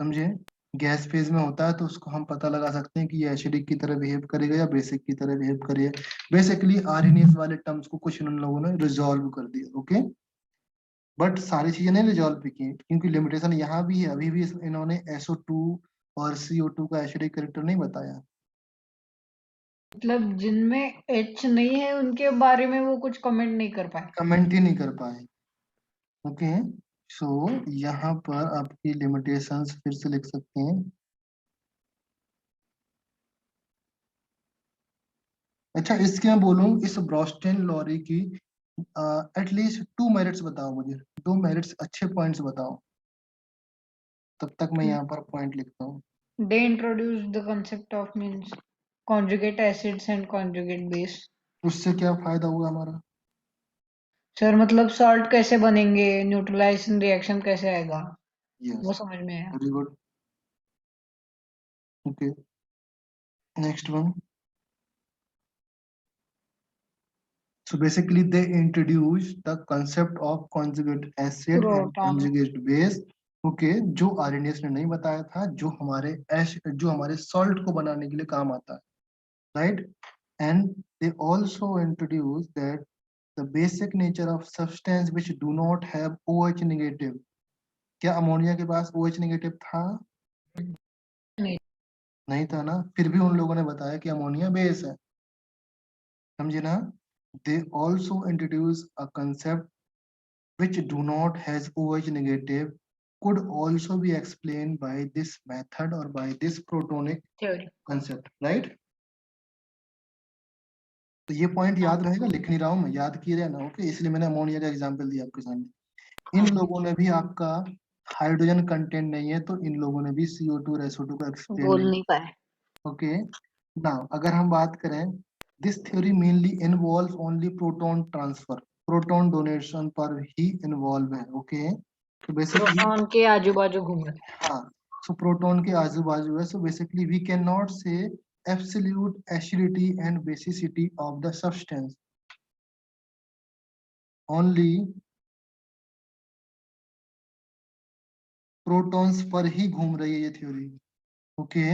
समझे? गैस फेज में होता है तो उसको हम पता लगा सकते हैं कि ये एसिडिक की तरह बिहेव करेगा या बेसिक की तरह बिहेव करेगा। बेसिकली आरएनएस वाले टर्म्स को कुछ इन लोगों ने रिजॉल्व कर दिया। ओके, बट सारी चीजें नहीं रिजॉल्व की, क्योंकि लिमिटेशन यहाँ भी है। अभी भी इन्होंने SO2 और CO2 का एसिडिक कैरेक्टर नहीं बताया। मतलब जिनमें H नहीं है उनके बारे में वो कुछ कमेंट नहीं कर पाए। कमेंट ही नहीं कर पाए। ओके, सो यहाँ पर आपकी लिमिटेशंस फिर से लिख सकते हैं। अच्छा, इसके मैं बोलूँ, इस ब्रॉस्टेन लॉरी की एटलीस्ट 2 मेरिट्स बताओ मुझे, 2 मेरिट्स, अच्छे पॉइंट्स बताओ, तब तक मैं यहाँ पर पॉइंट लिखता हूँ। They introduced the concept of means conjugate acids and conjugate base. उससे क्या फायदा हुआ हमारा? सर मतलब सॉल्ट कैसे बनेंगे, न्यूट्रलाइजेशन रिएक्शन कैसे आएगा, यस, वो समझ में आया। Very good. Okay, next one. So basically they introduced the concept of conjugate acid and proton. conjugate base। Okay, जो आरएनएस ने नहीं बताया था, जो हमारे सॉल्ट को बनाने के लिए काम आता है, right? And they also introduce that the basic nature of substance which do not have OH negative. क्या अमोनिया के पास OH नेगेटिव था? नहीं। नहीं था ना, फिर भी उन लोगों ने बताया कि अमोनिया बेस है, समझे ना? They also introduce a concept which do not has OH negative could also be explained by this method or by this protonic theory. concept, right? तो ये पॉइंट याद रहेगा, लिख नहीं रहा हूं मैं, याद किए रहना। ओके, इसलिए मैंने अमोनिया का एग्जांपल दिया आपके सामने। इन लोगों ने भी आपका हाइड्रोजन कंटेंट नहीं है तो इन लोगों ने भी CO2 और SO2 का एक्सप्लेन बोल नहीं। नहीं पाए। ओके, नाउ अगर हम बात करें, this theory mainly involve only proton transfer, proton donation पर ही इन्वॉल्व है। ओके, तो बेसिकली, प्रोटॉन के आजू बाजू घूम रहे। हाँ, सो प्रोटॉन के आजू बाजू है। So basically we can not say absolute acidity and basicity of the substance, only protons पर ही घूम रही है ये थ्योरी। ओके,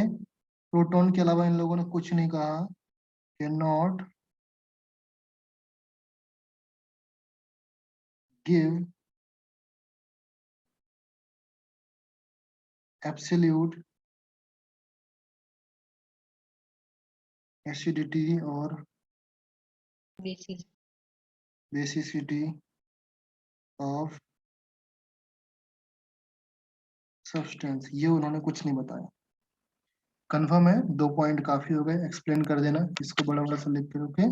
प्रोटॉन के अलावा इन लोगों ने कुछ नहीं कहा। Can not give absolute acidity और बेसिस बेसिसिटी ऑफ सब्सटेंस, ये उन्होंने कुछ नहीं बताया। कंफर्म है? 2 पॉइंट काफी हो गए, एक्सप्लेन कर देना इसको बड़ा बड़ा सा लिख के। Okay,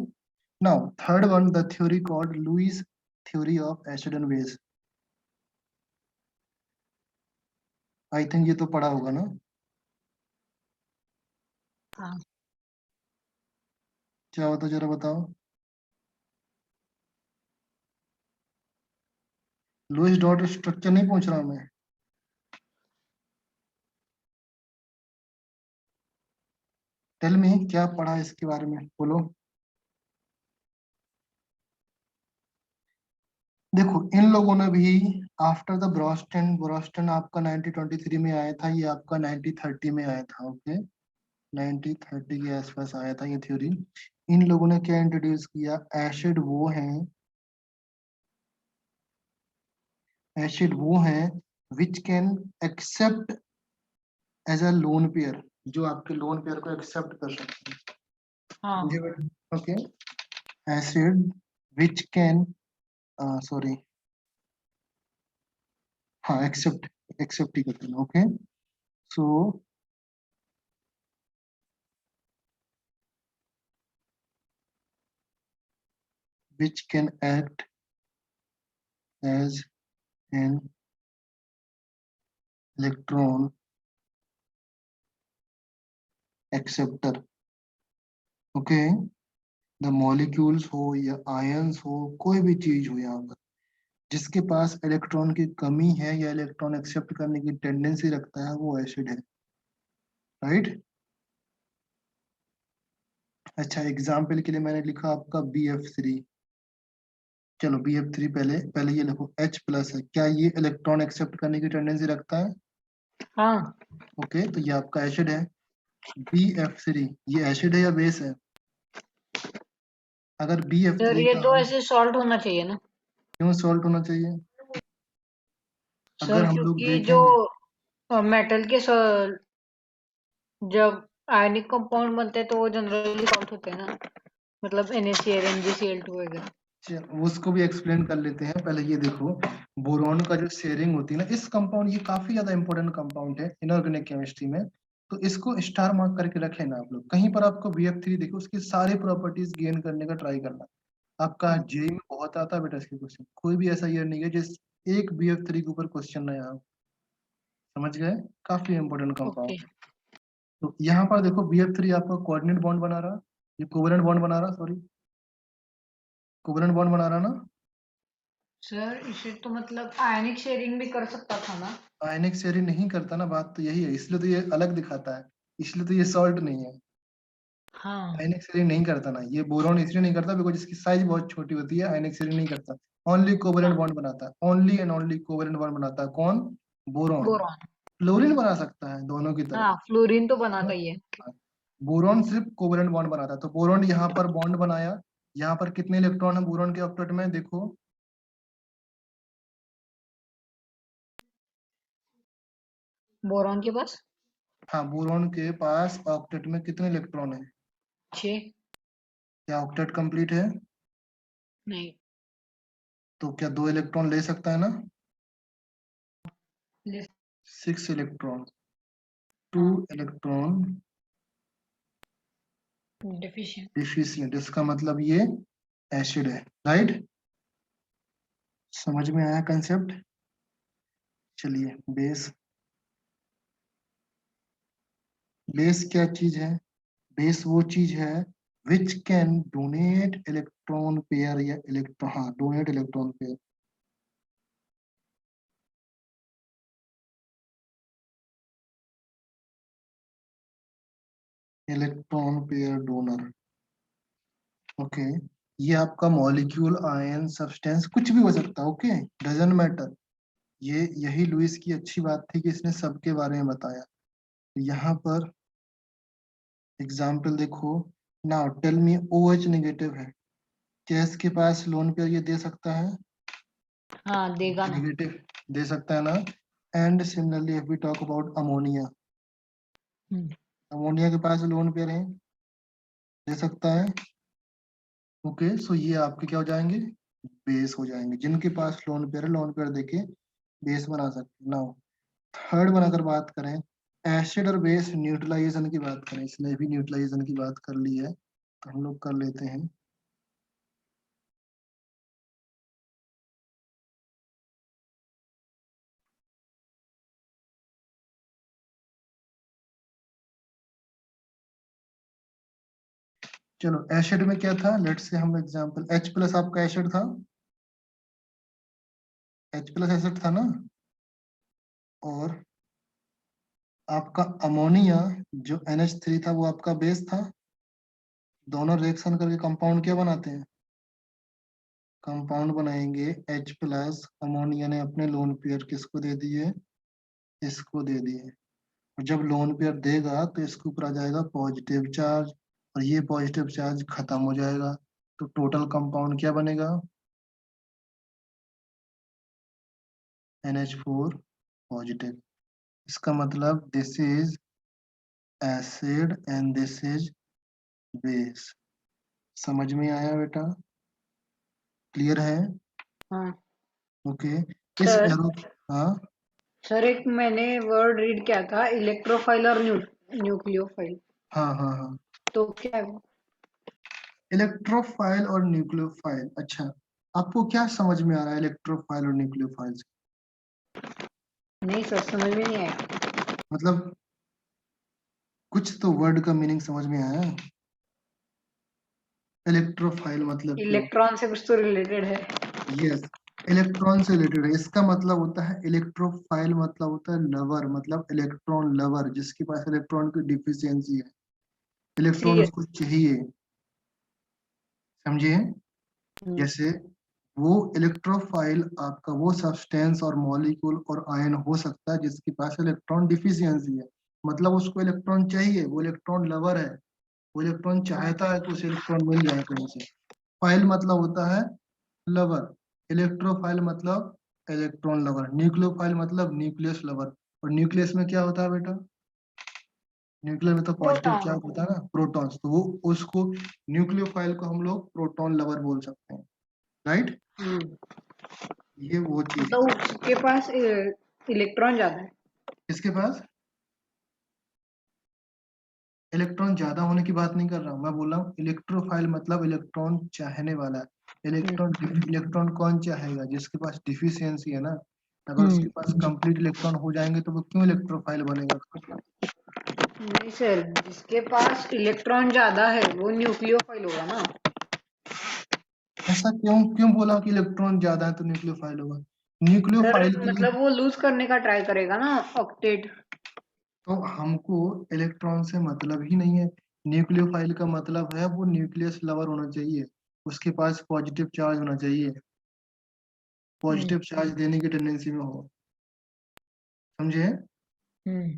now third one, the theory called Lewis theory of acid and base. I think ये तो पढ़ा होगा ना? हाँ क्या होता जरा बताओ। लुईस डॉट स्ट्रक्चर नहीं पूछ रहा हूं मैं। टेल मी, क्या पढ़ा इसके बारे में, बोलो। देखो इन लोगों ने भी आफ्टर द ब्रोस्टन, ब्रोस्टन आपका 1923 में आया था, ये आपका 1930 में आया था। ओके, 1930 के आसपास आया था ये थ्योरी। इन लोगों ने क्या इंट्रोड्यूस किया, एसिड वो हैं which can accept as a lone pair, जो आपके लोन पेयर को एक्सेप्ट कर सकते हैं। हाँ okay, acid which can, sorry, हाँ एक्सेप्ट, एक्सेप्ट ही करते हैं। Okay, so which can act as an electron acceptor। Okay, the molecules हो या आयंस हो, कोई भी चीज हो यहाँ पर जिसके पास इलेक्ट्रॉन की कमी है या इलेक्ट्रॉन एक्सेप्ट करने की टेंडेंसी रखता है, वो एसिड है। राइट? अच्छा, एग्जाम्पल के लिए मैंने लिखा आपका BF3। चलो BF3, पहले पहले ये लिखो H+ है, क्या ये इलेक्ट्रॉन एक्सेप्ट करने की टेंडेंसी रखता है? हाँ ओके, तो ये आपका एसिड है। BF3 ये एसिड है या बेस है? अगर सर BF3 ये का तो हम, ऐसे सॉल्ट होना चाहिए ना क्यों सॉल्ट होना चाहिए? अगर सर, हम लोग क्योंकि जो देखेंगे, मेटल के जब आयनिक कंपाउंड बनते हैं तो वो जनरली सॉल्ट होते हैं ना, मतलब NaCl NgCl2 वगैरह। उसको भी एक्सप्लेन कर लेते हैं। पहले ये देखो, बोरॉन का जो शेयरिंग होती है ना, इस कंपाउंड, ये काफी ज्यादा इंपॉर्टेंट कंपाउंड है इनऑर्गेनिक केमिस्ट्री में, तो इसको स्टार मार्क करके रखे ना आप लोग। कहीं पर आपको BF3 देखो, उसकी सारी प्रॉपर्टीज गेन करने का ट्राई करना। आपका जेई में बहुत आता है बेटा इसके क्वेश्चन, कोई भी ऐसा ईयर नहीं है जिस एक BF3 के ऊपर क्वेश्चन ना आया हो। समझ गए? काफी इंपॉर्टेंट ओके कंपाउंड। तो यहाँ पर देखो BF3 आपका कोऑर्डिनेट बॉन्ड बना रहा, ये कोवेलेंट बॉन्ड बना रहा, सॉरी, कोवेलेंट बॉन्ड बना रहा ना। सर, इसे तो मतलब आयनिक शेयरिंग भी कर सकता था ना। आयनिक शेयरिंग नहीं करता ना, बात तो यही है, इसलिए तो ये अलग दिखाता है, इसलिए तो ये सॉल्ट नहीं है। हाँ आयनिक शेयरिंग नहीं करता ना ये, बोरॉन इसलिए नहीं करता बिकॉज इसकी साइज बहुत छोटी होती है, आयनिक शेयरिंग नहीं करता। ओनली कोवेलेंट हाँ बॉन्ड बनाता है, only and only covalent bond बनाता है। कौन? बोरॉन। बोरॉन। फ्लोरीन बना सकता है दोनों की हाँ, फ्लोरीन तो बनाता ही है। तरफ, बोरॉन सिर्फ कोवेलेंट बॉन्ड बनाता है। तो बोरॉन यहाँ पर बॉन्ड बनाया, यहाँ पर कितने इलेक्ट्रॉन है बोरॉन के ऑक्टेट में, देखो। बोरॉन के पास हाँ, बोरॉन के पास ऑक्टेट में कितने इलेक्ट्रॉन है? 6। क्या ऑक्टेट कंप्लीट है? नहीं, तो क्या 2 इलेक्ट्रॉन ले सकता है ना? ले- 6 इलेक्ट्रॉन, 2 हाँ इलेक्ट्रॉन डिफिशिएंट। डिफिशिएंट, इसका मतलब ये एसिड है। राइट? समझ में आया कंसेप्ट? चलिए, बेस। बेस क्या चीज है? बेस वो चीज है which can donate electron pair या इलेक्ट्रॉन, हाँ donate electron pair. Electron pair donor. Okay, ये आपका मॉलिक्यूल, आयन, सब्सटेंस कुछ भी हो सकता है। ओके, डजंट मैटर, ये यही लुइस की अच्छी बात थी कि इसने सबके बारे में बताया। यहाँ पर एग्जाम्पल देखो, now tell me OH negative है, क्या इसके पास लोन पेयर ये दे सकता है? हाँ देगा ना। नेगेटिव दे सकता है ना। And similarly if we talk about ammonia, ammonia के पास लोन पेयर है, दे सकता है। ओके, सो ये आपके क्या हो जाएंगे? बेस हो जाएंगे। जिनके पास लोन पेयर है, लोन पेयर देके बेस बना सकते हैं। नाउ थर्ड वन अगर बात करें, एसिड और बेस न्यूट्रलाइजेशन की बात करें, इसने भी न्यूट्रलाइजेशन की बात कर ली है, तो हम लोग कर लेते हैं। चलो एसिड में क्या था, लेट्स से हम एग्जांपल H+ आपका एसिड था, H+ एसिड था ना, और आपका अमोनिया जो NH3 था वो आपका बेस था। दोनों रिएक्शन करके कंपाउंड क्या बनाते हैं? कंपाउंड बनाएंगे H+। अमोनिया ने अपने लोन पेयर किसको दे दिए? इसको दे दिए। और जब लोन पेयर देगा तो इसके ऊपर आ जाएगा पॉजिटिव चार्ज, और ये पॉजिटिव चार्ज खत्म हो जाएगा, तो टोटल कंपाउंड क्या बनेगा? NH4 positive. इसका मतलब this is acid and this is base. समझ में आया बेटा? क्लियर है? हाँ ओके। इस सर। एरो, हाँ सर एक मैंने वर्ड रीड किया था, इलेक्ट्रोफाइल और न्यूक्लियोफाइल, हाँ हाँ हाँ, तो क्या है वो? इलेक्ट्रोफाइल और न्यूक्लियोफाइल। अच्छा, आपको क्या समझ में आ रहा है इलेक्ट्रोफाइल और न्यूक्लियोफाइल से? नहीं सर, समझ में नहीं आया। मतलब कुछ तो वर्ड का मीनिंग समझ में आया। इलेक्ट्रोफाइल मतलब क्या होता इलेक्ट्रॉन से कुछ तो रिलेटेड है। है? यस, इलेक्ट्रॉन से रिलेटेड है। इसका मतलब होता है इलेक्ट्रोफाइल, मतलब होता है लवर, मतलब इलेक्ट्रॉन लवर, जिसके पास इलेक्ट्रॉन की डिफिशियंसी है, इलेक्ट्रॉन ठीक है। उसको चाहिए। समझिए? हम्म, जैसे वो इलेक्ट्रोफाइल आपका वो सब्सटेंस और मॉलिक्यूल और आयन हो सकता है जिसके पास इलेक्ट्रॉन डिफिशियंसी है, मतलब उसको इलेक्ट्रॉन चाहिए, वो इलेक्ट्रॉन लवर है, वो इलेक्ट्रॉन हाँ चाहता है कि उसे इलेक्ट्रॉन मिल जाए कहीं से। फाइल मतलब होता है लवर, इलेक्ट्रोफाइल मतलब इलेक्ट्रॉन लवर, न्यूक्लियोफाइल मतलब न्यूक्लियस लवर। और न्यूक्लियस में क्या होता है बेटा? न्यूक्लियर में तो पॉजिटिव प्रोटॉन। चार्ज होता है ना, प्रोटॉन्स, तो वो उसको न्यूक्लियोफाइल को हम लोग प्रोटॉन लवर बोल सकते हैं। राइट, हम्म, ये वो चीज है। मतलब उसके पास इलेक्ट्रॉन ज्यादा है। इसके पास इलेक्ट्रॉन ज्यादा होने की बात नहीं कर रहा हूँ, मैं बोल रहा हूँ इलेक्ट्रोफाइल मतलब इलेक्ट्रॉन चाहने वाला। इलेक्ट्रॉन कौन चाहेगा? जिसके पास डिफिशियंसी है ना। अगर उसके हम्म, पास कंप्लीट इलेक्ट्रॉन हो जाएंगे तो वो क्यों इलेक्ट्रोफाइल बनेगा? नहीं सर, जिसके पास इलेक्ट्रॉन ज्यादा है वो न्यूक्लियोफाइल होगा ना। ऐसा क्यों क्यों बोला कि इलेक्ट्रॉन ज्यादा है तो न्यूक्लियोफाइल होगा? सर न्यूक्लियोफाइल के लिए मतलब वो लूज करने का ट्राई करेगा ना, ऑक्टेट। तो हमको इलेक्ट्रॉन से मतलब ही नहीं है। न्यूक्लियोफाइल का मतलब है वो न्यूक्लियस लवर होना चाहिए, उसके पास पॉजिटिव चार्ज होना चाहिए, हम्म, पॉजिटिव चार्ज देने की टेंडेंसी में हो। समझे? हम्म,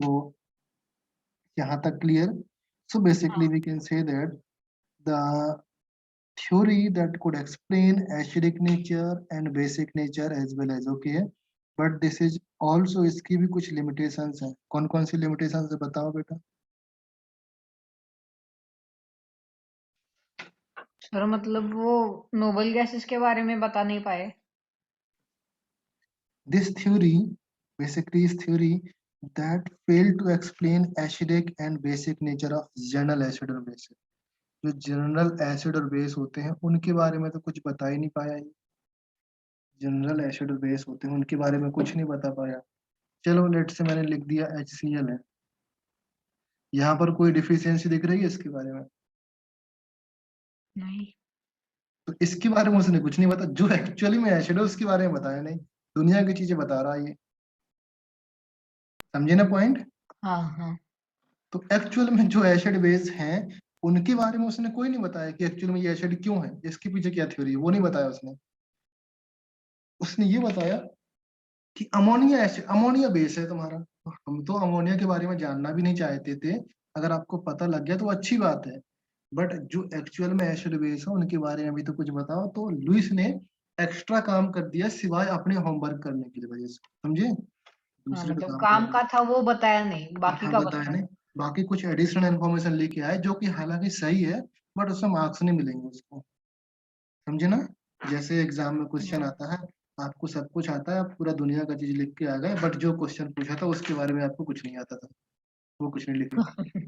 तो यहाँ तक clear? So basically we can say that the theory that could explain acidic nature and basic nature as well as, okay, but this is also, इसकी भी कुछ limitations हैं। कौन कौन सी limitations है बताओ बेटा? सर मतलब वो नोबल गैसेस के बारे में बता नहीं पाए। This theory basically is theory that failed to explain acidic and basic nature of general acid और base। जो जनरल एसिड और बेस होते हैं उनके बारे में तो कुछ बता ही नहीं पाया ये। जनरल एसिड और बेस होते हैं उनके बारे में कुछ नहीं बता पाया। चलो लेट से मैंने लिख दिया HCl है, यहाँ पर कोई डिफिशियंसी दिख रही है इसके बारे में? नहीं। तो इसके बारे में उसने कुछ नहीं बता, जो एक्चुअली में एसिड है उसके बारे में बताया नहीं, दुनिया की चीजें बता रहा है ये। समझे ना पॉइंट? हाँ हाँ। तो एक्चुअल में जो एसिड बेस हैं उनके बारे में उसने कोई नहीं बताया कि एक्चुअल में ये एसिड क्यों है, इसके पीछे क्या थ्योरी है, वो नहीं बताया उसने। उसने ये बताया कि अमोनिया एसिड, अमोनिया बेस है तुम्हारा, तो हम तो अमोनिया के बारे में जानना भी नहीं चाहते थे, अगर आपको पता लग गया तो अच्छी बात है, बट जो एक्चुअल में एसिड बेस है उनके बारे में भी तो कुछ बताओ। तो लुइस ने एक्स्ट्रा काम कर दिया सिवाय अपने होमवर्क करने की वजह से, समझे, हाँ, दूसरे पे मतलब काम कर काम दिया। का था वो बताया नहीं, बाकी हाँ का बताया बताया। नहीं, बाकी कुछ एडिशनल इन्फॉर्मेशन लेके आए जो कि हालांकि सही है, बट उसमें मार्क्स नहीं मिलेंगे उसको, समझे ना। जैसे एग्जाम में क्वेश्चन हम्म, आता है, आपको सब कुछ आता है, आप पूरा दुनिया का चीज लिख के आ गए, बट जो क्वेश्चन पूछा था उसके बारे में आपको कुछ नहीं आता था, वो कुछ नहीं लिखे।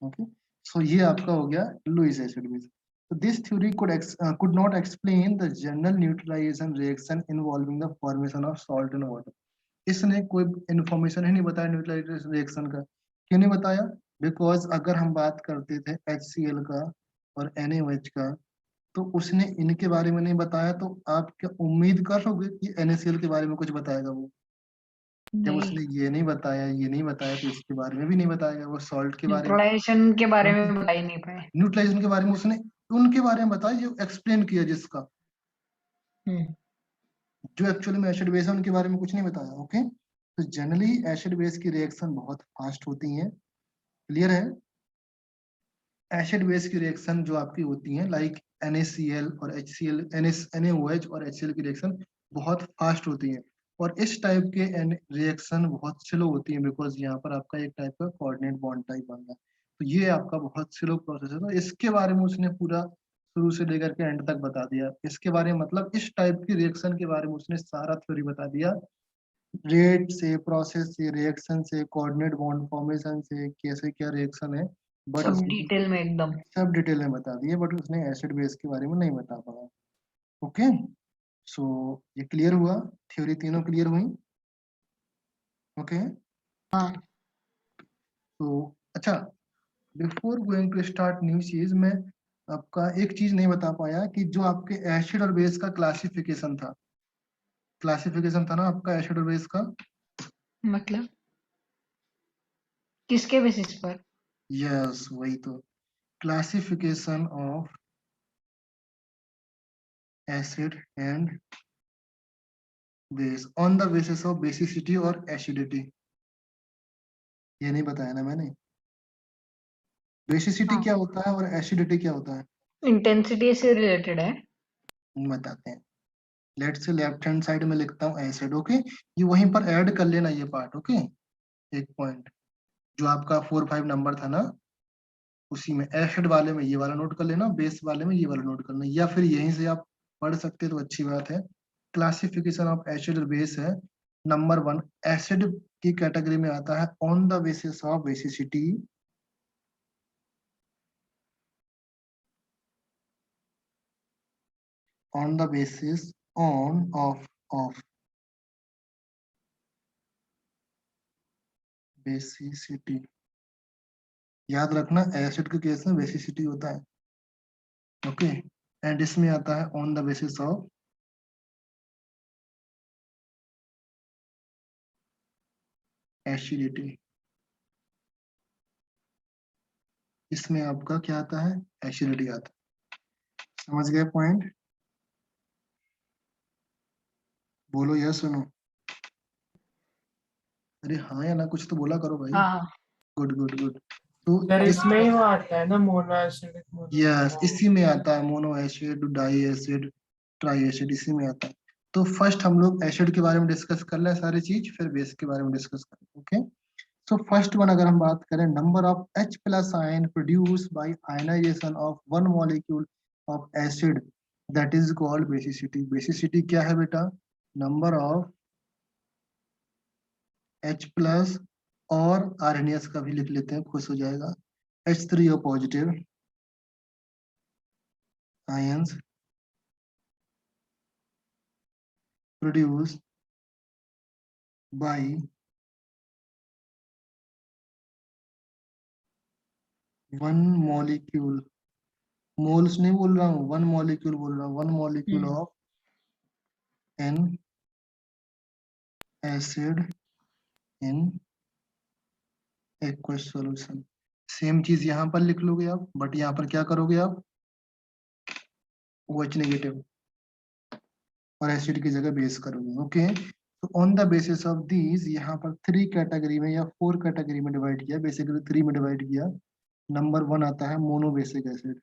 ओके, सो ये आपका हो गया Lewis acid base. So this theory could not explain the general neutralization reaction involving the formation of salt and water. इसने कोई इंफॉर्मेशन ही नहीं बताया न्यूट्रलाइजेशन रिएक्शन का। क्यों नहीं बताया? बिकॉज अगर हम बात करते थे HCl का और NaOH का, तो उसने इनके बारे में नहीं बताया, तो आप क्या उम्मीद कर लोगे कि NaCl के बारे में कुछ बताएगा वो? जब नहीं, उसने ये नहीं बताया, ये नहीं बताया, तो इसके बारे में भी नहीं बताएगा वो, सॉल्ट के बारे में। न्यूट्रलाइजेशन के बारे में बता ही नहीं पाए। न्यूट्रलाइजेशन के बारे में उसने उनके बारे में बताया जो एक्सप्लेन किया, जिसका हम्म, जो एक्चुअली में एसिड बेस है उनके बारे में कुछ नहीं बताया। ओके, तो जनरली एसिड बेस की रिएक्शन बहुत फास्ट होती हैं, क्लियर है। एसिड बेस की रिएक्शन जो आपकी होती हैं लाइक NaCl और HCl, NaOH और HCl की रिएक्शन बहुत फास्ट होती हैं, और इस टाइप के रिएक्शन बहुत स्लो होती हैं, बिकॉज यहाँ पर आपका एक टाइप का कोऑर्डिनेट बॉन्ड टाइप बन रहा है, तो ये आपका बहुत स्लो प्रोसेस है। तो इसके बारे में उसने पूरा शुरू से लेकर के एंड तक बता दिया, इसके बारे में मतलब इस टाइप की रिएक्शन के बारे में उसने सारा थ्योरी बता दिया, रेट से, प्रोसेस से, रिएक्शन से, कोऑर्डिनेट बॉन्ड फॉर्मेशन से, कैसे क्या रिएक्शन है, बट सब उसने डिटेल में एकदम। सब डिटेल में बता दिए, बट उसने एसिड बेस के बारे में नहीं बता पाया। ओके, सो ये क्लियर हुआ, थ्योरी तीनों क्लियर हुई। ओके, हाँ, तो अच्छा, before going to start new चीज, मैं आपका एक चीज नहीं बता पाया कि जो आपके एसिड और बेस का क्लासिफिकेशन था ना आपका एसिड और बेस का। मतलब किसके बेसिस पर? यस, वही तो, classification of acid and base on the basis of basicity और एसिडिटी, ये नहीं बताया ना मैंने। बेसिसिटी हाँ, क्या होता है और एसिडिटी क्या होता है, इंटेंसिटी से रिलेटेड है। बताते हैं। लेट से लेफ्ट हैंड साइड में लिखता हूँ एसिड, ओके, ये वहीं पर ऐड कर लेना ये पार्ट, ओके। एक पॉइंट जो आपका 4-5 नंबर था ना, उसी में एसिड वाले में ये वाला नोट कर लेना, बेस वाले में ये वाला नोट करना, या फिर यहीं से आप पढ़ सकते तो अच्छी बात है। क्लासिफिकेशन ऑफ एसिड और बेस है, नंबर 1 एसिड की कैटेगरी में आता है on the basis of basicity, on the basis on of basicity. याद रखना एसिड के केस में बेसिसिटी होता है, ओके, एंड इसमें आता है on the basis of acidity. इसमें आपका क्या आता है, एसिडिटी आता है। समझ गए पॉइंट? बोलो यस सुनो, अरे हाँ या ना, कुछ तो बोला करो भाई। हाँ, हाँ, गुड गुड गुड। तो सर इस, इसमें ही वो आता है ना मोनो एसिडिक यस मोनो। इसी में आता है mono acid, di acid, tri acid, इसी में आता है। तो फर्स्ट हम लोग एसिड के बारे में डिस्कस कर ले सारी चीज, फिर बेस के बारे में डिस्कस करें, ओके। सो फर्स्ट वन अगर हम बात करें, number of H plus ion produce by ionisation of one molecule of acid, that is called basicity. Basicity क्या है बेटा? नंबर ऑफ H प्लस, और आरएनएस का भी लिख लेते हैं, खुश हो जाएगा, H3O positive ions produce by one molecule, moles नहीं बोल रहा हूँ, वन मॉलिक्यूल बोल रहा हूँ, one molecule hmm, of an acid in aqueous solution. Same चीज यहाँ पर लिख लोगे आप, बट यहाँ पर क्या करोगे आप, OH नेगेटिव, और एसिड की जगह बेस करोगे। ओके, तो on the basis of these यहाँ पर 3 कैटेगरी में या 4 कैटेगरी में डिवाइड किया, बेसिकली 3 में डिवाइड किया। नंबर 1 आता है monobasic acid.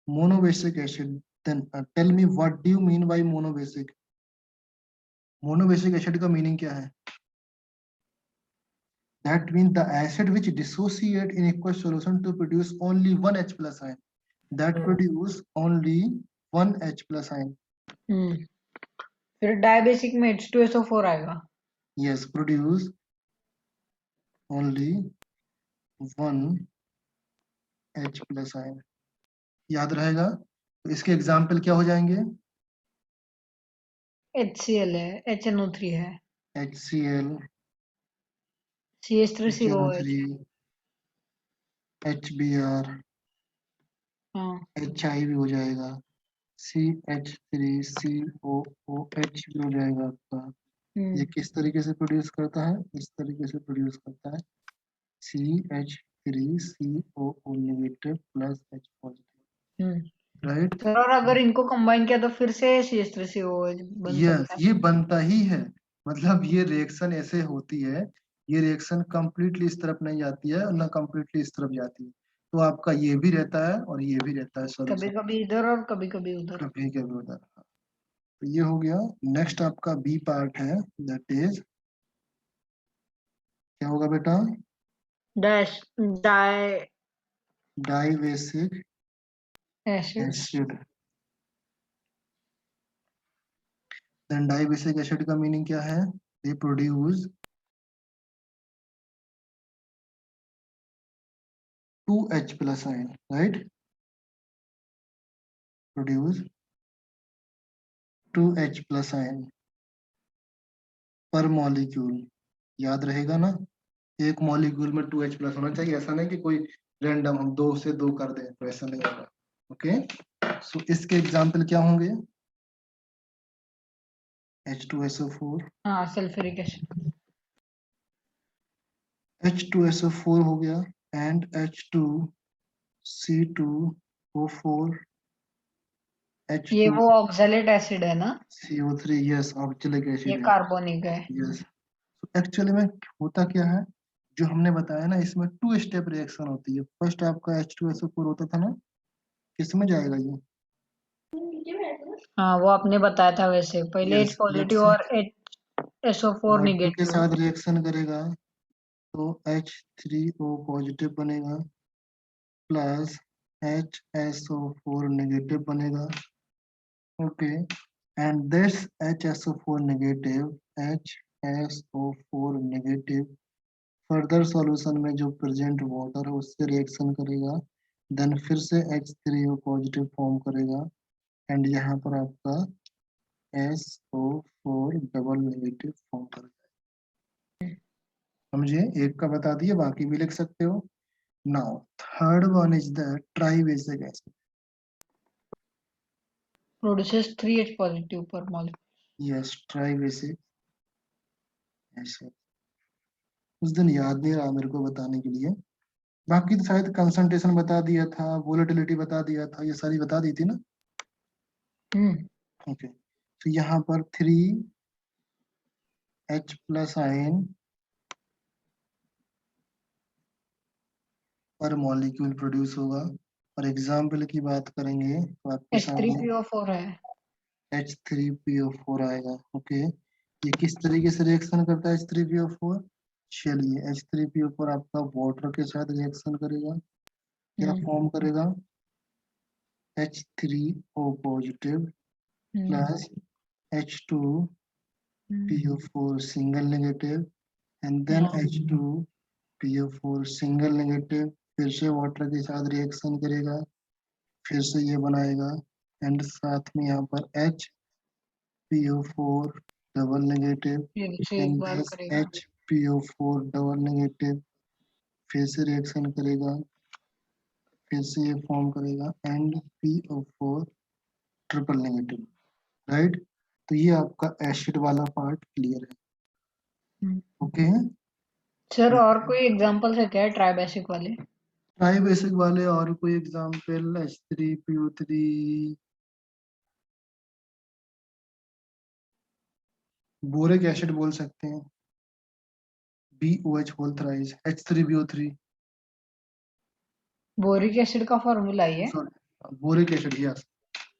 Monobasic acid, then tell me what do you mean by monobasic? Monobasic acid का मीनिंग क्या है? That means the acid which dissociate in aqueous solution to produce only one H plus ion. That produce only one H plus ion. फिर dibasic में H2SO4 आएगा। Yes, produce only one H plus ion. याद रहेगा? तो इसके example क्या हो जाएंगे? HCl है, HNO3 है, HCl, CH3COOH। HNO3, HBr, हाँ, HI भी हो जाएगा, CH3COOH भी हो जाएगा आपका। ये किस तरीके से प्रोड्यूस करता है? इस तरीके से प्रोड्यूस करता है, CH3COO negative plus H positive, right? Sir और अगर इनको कंबाइन किया तो फिर से CH3COOH बन यस, सकता है। ये बनता ही है, मतलब ये रिएक्शन ऐसे होती है, ये रिएक्शन कंप्लीटली इस तरफ नहीं जाती है और ना कंप्लीटली इस तरफ जाती है, तो आपका ये भी रहता है और ये भी रहता है कभी सॉल्यूशन, कभी इधर और कभी कभी उधर। कभी कभी उधर। तो ये हो गया। नेक्स्ट आपका बी पार्ट है, दैट इज क्या होगा बेटा? Dash di dibasic acid. Acid. Then dibasic acid का मीनिंग क्या है? They produce 2H plus ion, right? Produce 2H plus ion per molecule. याद रहेगा ना, एक मॉलिक्यूल में 2H प्लस होना चाहिए, ऐसा नहीं कि कोई रैंडम हम 2 से 2 कर दें, तो ऐसा नहीं होगा। ओके, सो इसके एग्जाम्पल क्या होंगे? H2SO4, हाँ, सल्फ्यूरिक एसिड। H2SO4 हो गया, एंड H2C2O4, ये वो ऑक्सैलेट एसिड है ना? CO3, यस, ऑक्जेलिक ये एसिड है, कार्बोनिक है। यस। एक्चुअली में होता क्या है, जो हमने बताया ना, इसमें 2 स्टेप रिएक्शन होती है। फर्स्ट आपका H2SO4 होता था ना, किसमें जाएगा ये? हाँ, वो आपने बताया था वैसे, पहले यस, H पॉजिटिव रिएक्शन और SO4 वाटर के निगेटिव। साथ रिएक्शन करेगा तो H3O पॉजिटिव बनेगा प्लस HSO4 नेगेटिव बनेगा। Okay, and this HSO4 negative further solution में जो प्रेजेंट वाटर है उससे रिएक्शन करेगा, देन फिर से H3O पॉजिटिव फॉर्म करेगा, एंड यहाँ पर आपका SO4 डबल नेगेटिव फॉर्म करेगा। समझिए, एक का बता दिए, बाकी भी लिख सकते हो। Now third one is the tribasic acid. Produces 3H positive per molecule. Yes, tribasic acid. उस दिन याद नहीं रहा मेरे को बताने के लिए, बाकी तो शायद कंसंट्रेशन बता दिया था, वोलेटिलिटी बता दिया था, ये सारी बता दी थी ना। ओके, तो यहाँ पर 3H प्लस आयन पर मॉलिक्यूल प्रोड्यूस होगा, और एग्जाम्पल की बात करेंगे तो आपके सामने H3PO4 है। H3PO4 आएगा। ओके, ये किस तरीके से रिएक्शन करता है H3PO4? चलिए, H3PO4 आपका वाटर के साथ रिएक्शन करेगा, क्या फॉर्म करेगा? H3O positive plus H2PO4 single negative, and then H2PO4 single negative, फिर से वाटर के साथ रिएक्शन करेगा, फिर से ये बनाएगा, एंड साथ में यहाँ पर HPO4 डबल नेगेटिव, फिर से एक एंड बार दिस करेगा। HPO4 डबल नेगेटिव, फिर से रिएक्शन करेगा, फिर से ये फॉर्म करेगा, and PO4 triple negative, right? तो ये आपका एसिड वाला पार्ट क्लियर है। ओके, सर और कोई एग्जांपल्स है क्या ट्राइबेसिक वाले? ट्राई बेसिक वाले और कोई एग्जांपल? H3PO3, बोरिक एसिड बोल सकते हैं, BOH whole thrice, H3BO3, boric acid का फॉर्मूला ये है। Sorry boric acid, yes.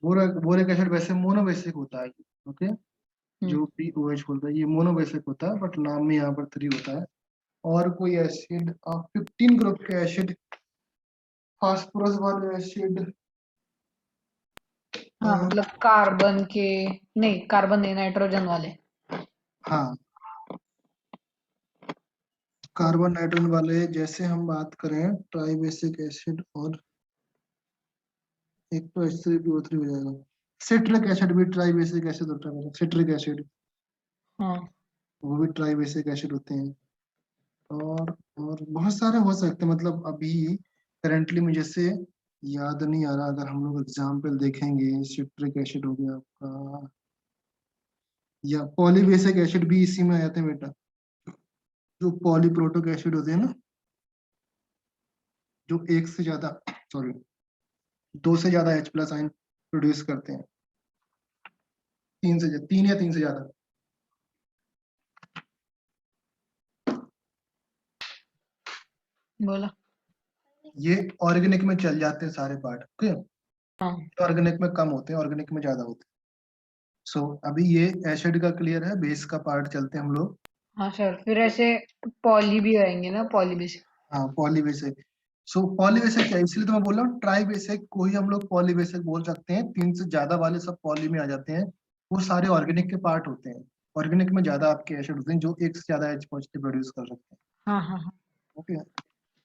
Boric acid वैसे मोनोबेसिक होता है, ओके। जो BOH बोलता है ये मोनोबेसिक होता है, बट नाम में यहाँ पर 3 होता है। और कोई एसिड, 15 ग्रुप के एसिड, फास्फोरस वाले एसिड, हाँ मतलब कार्बन के, नहीं कार्बन नहीं, नाइट्रोजन वाले। हाँ कार्बन नाइट्रोजन वाले। जैसे हम बात करें ट्राई बेसिक एसिड, और एक तो H3PO3 हो जाएगा। सिट्रिक एसिड भी ट्राई बेसिक एसिड होता है, सिट्रिक एसिड, हाँ वो भी ट्राई बेसिक एसिड होते हैं। और बहुत सारे हो सकते हैं, मतलब अभी करंटली मुझे से याद नहीं आ रहा। अगर हम लोग एग्जाम्पल देखेंगे, सिट्रिक एसिड हो गया आपका, या पॉलीबेसिक एसिड भी इसी में आ जाते हैं बेटा। जो पॉलीप्रोटिक एसिड होते हैं ना, जो एक से ज्यादा, सॉरी, 2 से ज्यादा H+ आयन प्रोड्यूस करते हैं, 3 या 3 से ज्यादा। बोला। ये ऑर्गेनिक में चल जाते हैं सारे पार्ट, ओके। हाँ ऑर्गेनिक में कम होते हैं, ऑर्गेनिक में ज्यादा होते हैं। सो अभी ये एसिड का क्लियर है, बेस का पार्ट चलते हैं हम लोग। हाँ सर, फिर ऐसे पॉली भी आएंगे ना, पॉली बेसिक। हाँ पॉलीबेसिक। सो पॉलीबेसिक क्या है? इसलिए तो मैं बोल रहा हूँ ट्राई बेसिक को ही हम लोग पॉलीबेसिक बोल सकते हैं। 3 से ज्यादा वाले सब पॉली में आ जाते हैं, वो सारे ऑर्गेनिक के पार्ट होते हैं। ऑर्गेनिक में ज्यादा आपके एसिड होते हैं जो एक से ज्यादा H+ प्रोड्यूस कर सकते हैं, हाँ हाँ हाँ। ओके।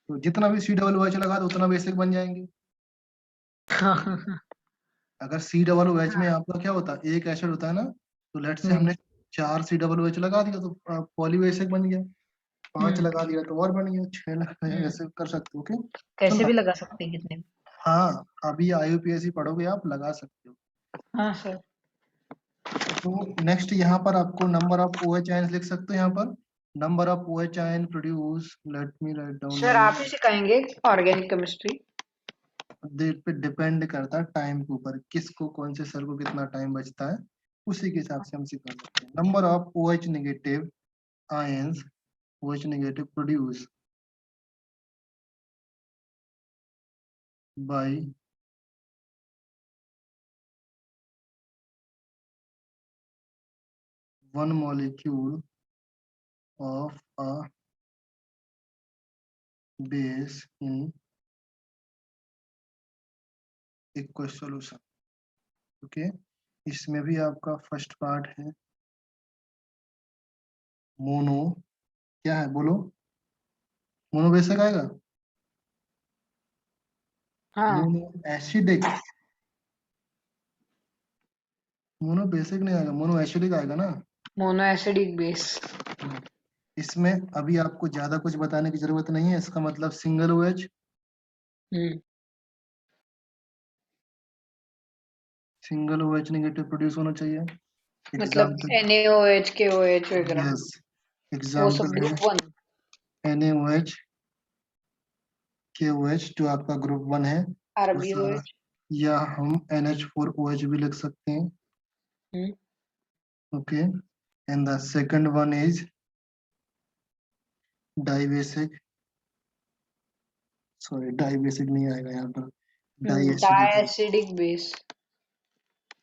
तो जितना भी C OH लगा दो उतना बेसिक बन जाएंगे। हाँ हाँ हाँ। अगर COOH में आपका क्या होता है, एक एसिड होता है ना, तो लेट से हमने 4 COOH लगा दिया तो पॉलीबेसिक बन गया। 5 हम्म। लगा दिया तो और बन गया, 6 लगा दिया, ऐसे कर सकते हो, ओके। कैसे तो भी लगा सकते हैं कितने भी। हाँ अभी IUPAC पढ़ोगे आप, लगा सकते हो। हाँ सर। तो नेक्स्ट यहाँ पर आपको नंबर ऑफ OH आयंस लिख सकते हो यहाँ पर। Number of OH ion produce, let me write down sir my. आप ही सिखाएंगे ऑर्गेनिक केमिस्ट्री? पे डिपेंड करता है टाइम के ऊपर, किसको कौन से सर को कितना टाइम बचता है, उसी के हिसाब से हम सिखा सकते हैं। Number of OH negative ions, OH negative produce by one molecule of a base in aqueous solution, okay. इसमें भी आपका फर्स्ट पार्ट है मोनो, क्या है बोलो? मोनो बेसिक आएगा, हाँ। मोनो एसिडिक, मोनो बेसिक नहीं आएगा, मोनो एसिडिक आएगा ना। Mono acidic base. इसमें अभी आपको ज्यादा कुछ बताने की जरूरत नहीं है, इसका मतलब सिंगल OH, हम्म। सिंगल OH नेगेटिव प्रोड्यूस होना चाहिए। मतलब एग्जाम्पल, NaOH KOH वगैरह, यस, वो सब एग्जाम्पल है ग्रुप 1। NaOH KOH जो आपका ग्रुप 1 है वो सारा, RbOH। या हम NH4OH भी लिख सकते हैं, hmm. Okay. And the second one is dibasic, sorry dibasic नहीं आएगा यहाँ पर, diacidic, diacidic base.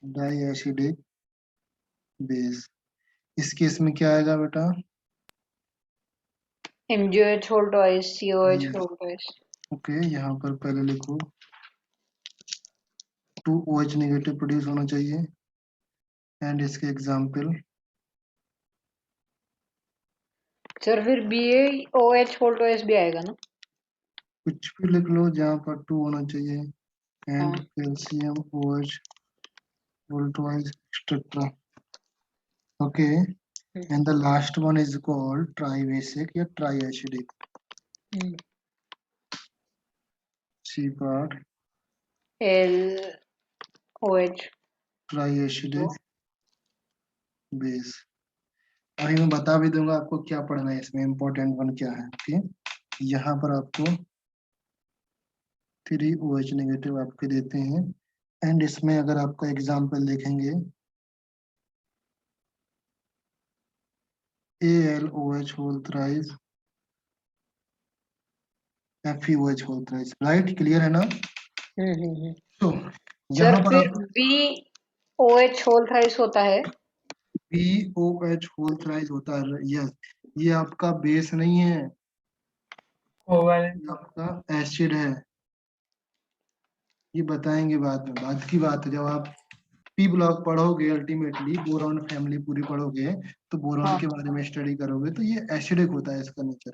Diacidic base. इस केस में क्या आएगा बेटा? MgOH whole twice, COH yes, whole twice. Okay. यहाँ पर पहले लिखो 2OH नेगेटिव प्रोड्यूस होना चाहिए, एंड इसके एग्जाम्पल सर फिर BaOH होल ट्वाइस भी आएगा ना? कुछ भी लिख लो जहाँ पर 2 होना चाहिए, हाँ। And calcium OH whole twice et cetera, okay. And the last one is called tribasic या triacidic, hmm. C part, LOH। Triacidic base. अभी मैं बता भी दूंगा आपको क्या पढ़ना है इसमें, इम्पोर्टेंट वन क्या है, ओके। यहाँ पर आपको 3 OH नेगेटिव आपके देते हैं। एंड इसमें अगर आपका एग्जाम्पल देखेंगे AlOH whole thrice FeOH whole thrice, right? Clear है ना? तो सर यहाँ पर फिर आप BOH होल थ्राइस होता है। BOH होल थ्राइस होता है, यस। ये आपका बेस नहीं है, कोवैलेंट ये आपका एसिड है। ये बताएंगे बाद में, बाद की बात है। जब आप पी ब्लॉक पढ़ोगे, अल्टीमेटली बोरॉन फैमिली पूरी पढ़ोगे, तो बोरॉन हाँ, के बारे में स्टडी करोगे, तो ये एसिडिक होता है इसका नेचर।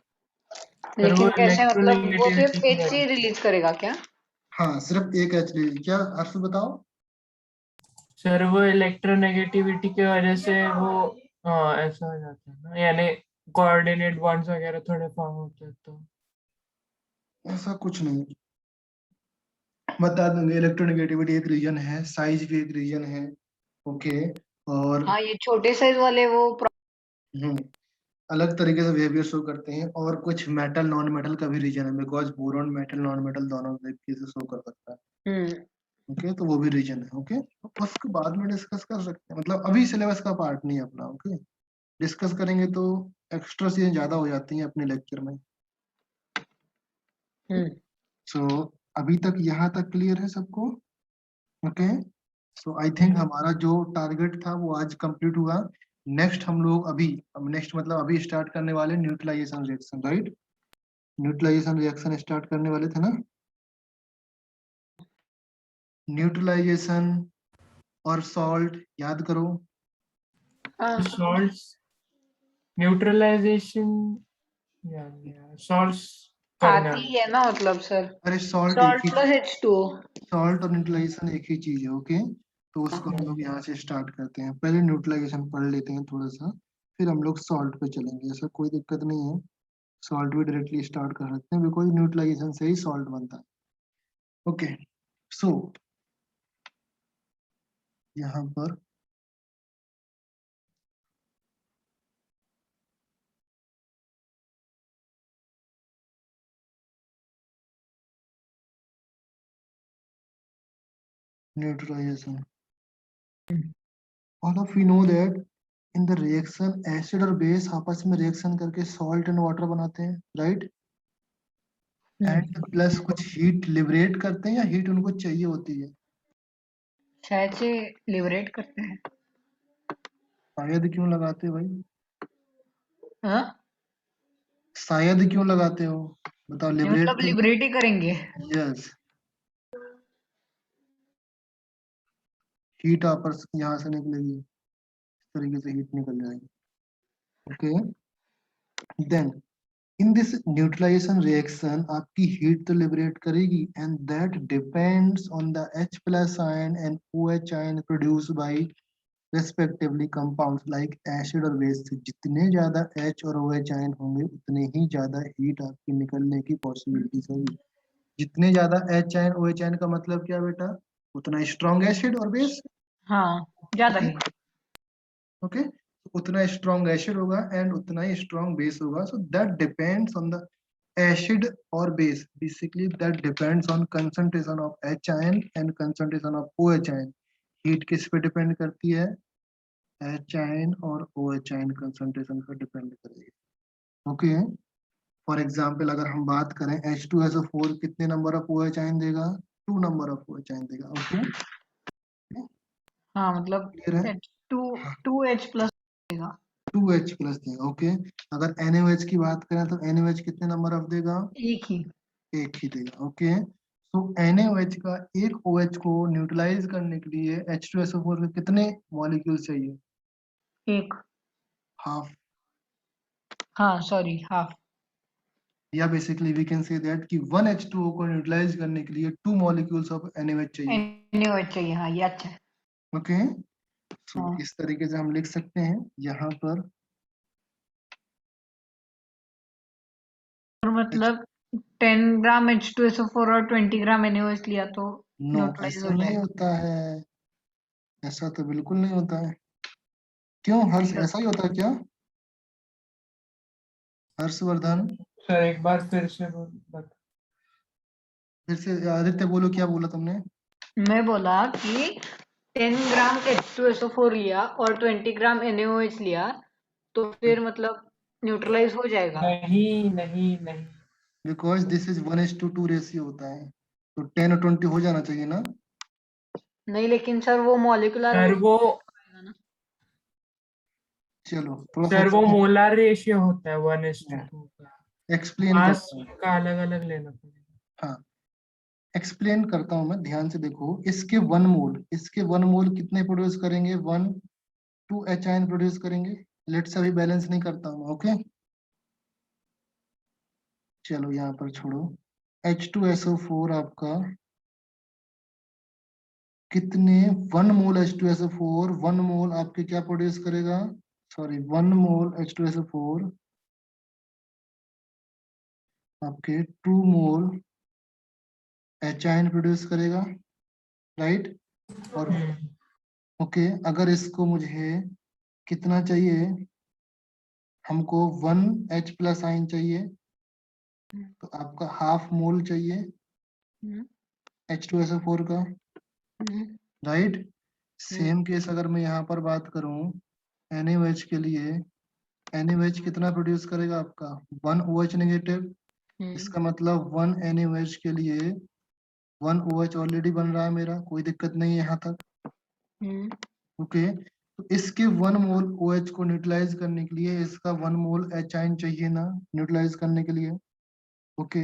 सर वो लेकिन कैसे, मतलब वो सिर्फ इलेक्ट्रोनेगेटिविटी की H ही वजह रिलीज करेगा क्या? हाँ, सिर्फ एक एच। क्या अर्थ बताओ? सर वो इलेक्ट्रोनेगेटिविटी की वजह से वो ऐसा हो जाता है ना, यानी कोऑर्डिनेट बॉन्ड्स वगैरह थोड़े फॉर्म होते हैं तो। ऐसा कुछ नहीं, बता दूंगे। इलेक्ट्रोनेगेटिविटी एक रीजन है, साइज भी एक रीजन है। ओके। और हाँ, ये छोटे साइज वाले वो हम्म, अलग तरीके से बिहेवियर शो करते हैं। और कुछ मेटल नॉन मेटल का भी रीजन है, because boron metal non metal दोनों तरीके से शो कर सकता है। हम्म ओके, तो वो भी रीजन है। ओके, उसको बाद में डिस्कस कर सकते हैं, मतलब अभी सिलेबस का पार्ट नहीं है अपना। ओके, डिस्कस करेंगे तो एक्स्ट्रा चीजें ज्यादा हो जाती हैं अपने लेक्चर में। हम्म सो अभी तक यहाँ तक क्लियर है सबको? ओके, सो आई थिंक हम्म। हमारा जो टारगेट था वो आज कंप्लीट हुआ। नेक्स्ट हम लोग अभी, नेक्स्ट मतलब अभी स्टार्ट करने वाले neutralisation reaction, right? Neutralisation reaction start करने वाले थे ना? न्यूट्रलाइजेशन और सॉल्ट याद करो। हाँ, सॉल्ट्स न्यूट्रलाइजेशन या सॉल्ट्स करने आती वाले। है ना, मतलब सर अरे सॉल्ट एक सॉल्ट ही, प्लस H2O। सॉल्ट और न्यूट्रलाइजेशन एक ही चीज है। ओके, तो उसको हम लोग यहाँ से स्टार्ट करते हैं। पहले न्यूट्रलाइजेशन पढ़ लेते हैं थोड़ा सा, फिर हम लोग सॉल्ट पे चलेंगे। ऐसा कोई दिक्कत नहीं है, सॉल्ट भी डायरेक्टली स्टार्ट कर सकते हैं, बिकॉज न्यूट्रलाइजेशन से ही सॉल्ट बनता है। ओके, सो यहाँ पर neutralisation, all of you know that in the reaction acid और बेस आपस में रिएक्शन करके सॉल्ट एंड वाटर बनाते हैं, राइट? एंड प्लस कुछ हीट लिबरेट करते हैं, या हीट उनको चाहिए होती है? शायद से लिबरेट करते हैं। शायद क्यों लगाते हो भाई? हाँ, शायद क्यों लगाते हो? बताओ, ये लिबरेट मतलब तो, लिबरेट ही करेंगे। यस, हीट आपस यहाँ से निकलेगी, इस तरीके से हीट निकल जाएगी। Okay, then in this neutralisation reaction आपकी हीट तो लिबरेट करेगी, and that depends on the H plus ion and OH ion produce by respectively compounds like acid और बेस। जितने ज्यादा H और OH आयन होंगे उतने ही ज्यादा हीट आपकी निकलने की पॉसिबिलिटीज होगी। जितने ज्यादा H आयन OH आयन का मतलब क्या बेटा? उतना स्ट्रॉन्ग एसिड और बेस। हाँ, ज्यादा ओके, ही। ओके, उतना स्ट्रॉन्ग एसिड होगा एंड उतना ही स्ट्रॉन्ग बेस होगा। So that depends on the acid और base, basically that depends on concentration of H ion and concentration of OH ion. हीट किस पे डिपेंड करती है? H आयन और OH आयन कंसंट्रेशन पर डिपेंड करेगी। ओके, फॉर एग्जांपल अगर हम बात करें H2SO4 कितने नंबर ऑफ OH आयन देगा? 2 नंबर ऑफ OH आयन देगा। ओके, हाँ, मतलब क्लियर है? H2 2H प्लस देगा। 2H प्लस देगा। ओके, अगर NaOH की बात करें तो NaOH कितने नंबर ऑफ देगा? एक ही। एक ही देगा। ओके, तो NaOH का एक OH को न्यूट्रलाइज करने के लिए H2SO4 के कितने मॉलिक्यूल चाहिए? एक। हाफ। हाँ, सॉरी, हाफ। या basically we can say that कि 1H2O को न्यूट्रलाइज करने के लिए 2 मॉलिक्यूल्स ऑफ NaOH चाहिए। NaOH चाहिए, हाँ, ये अच्छा है। ओके, सो हाँ, इस तरीके से हम लिख सकते हैं यहाँ पर। और मतलब 10 ग्राम H2SO4 और 20 ग्राम NaOH लिया तो नो, न्यूट्रलाइज ऐसा हो नहीं जाएगा। होता है, ऐसा तो बिल्कुल नहीं होता है। क्यों हर्ष, फिर ऐसा ही होता है क्या हर्षवर्धन? सर एक बार फिर से बोल बता। फिर से आदित्य बोलो, क्या बोला तुमने? मैं बोला कि 10 ग्राम H2SO4 लिया और 20 ग्राम NaOH लिया तो फिर मतलब न्यूट्रलाइज हो जाएगा। नहीं नहीं नहीं, बिकॉज दिस इज 1:2 रेशियो होता है, तो 10 और 20 हो जाना चाहिए ना। नहीं लेकिन सर वो मॉलिक्यूलर सर वेट वो ना। चलो थोड़ा सा सर वो मोलार रेशियो होता है 1:2 का। एक्सप्लेन मास करता हूँ। का अलग अलग लेना पड़ेगा। हाँ, एक्सप्लेन करता हूँ मैं, ध्यान से देखो। इसके 1 मोल कितने प्रोड्यूस करेंगे? 2 एच आयन प्रोड्यूस करेंगे। लेट्स अभी बैलेंस नहीं करता हूँ, ओके। चलो यहाँ पर छोड़ो। H2SO4 आपका कितने 1 मोल H2SO4, 1 मोल आपके क्या प्रोड्यूस करेगा? सॉरी, 1 मोल H2SO4 आपके 2 मोल एच आयन प्रोड्यूस करेगा, राइट। और ओके, अगर इसको मुझे कितना चाहिए, हमको 1H+ आयन चाहिए, तो आपका हाफ मोल चाहिए हम्म, H2SO4 का, हम्म, राइट। हम्म, सेम केस अगर मैं यहाँ पर बात करूँ NaOH के लिए, NaOH कितना प्रोड्यूस करेगा आपका? 1 OH नेगेटिव। हम्म, इसका मतलब 1 NaOH के लिए 1 OH ऑलरेडी बन रहा है मेरा, कोई दिक्कत नहीं है यहाँ तक, हम्म, ओके। तो इसके 1 मोल OH को न्यूट्रलाइज करने के लिए इसका 1 मोल H आयन चाहिए ना, न्यूट्रलाइज करने के लिए, ओके।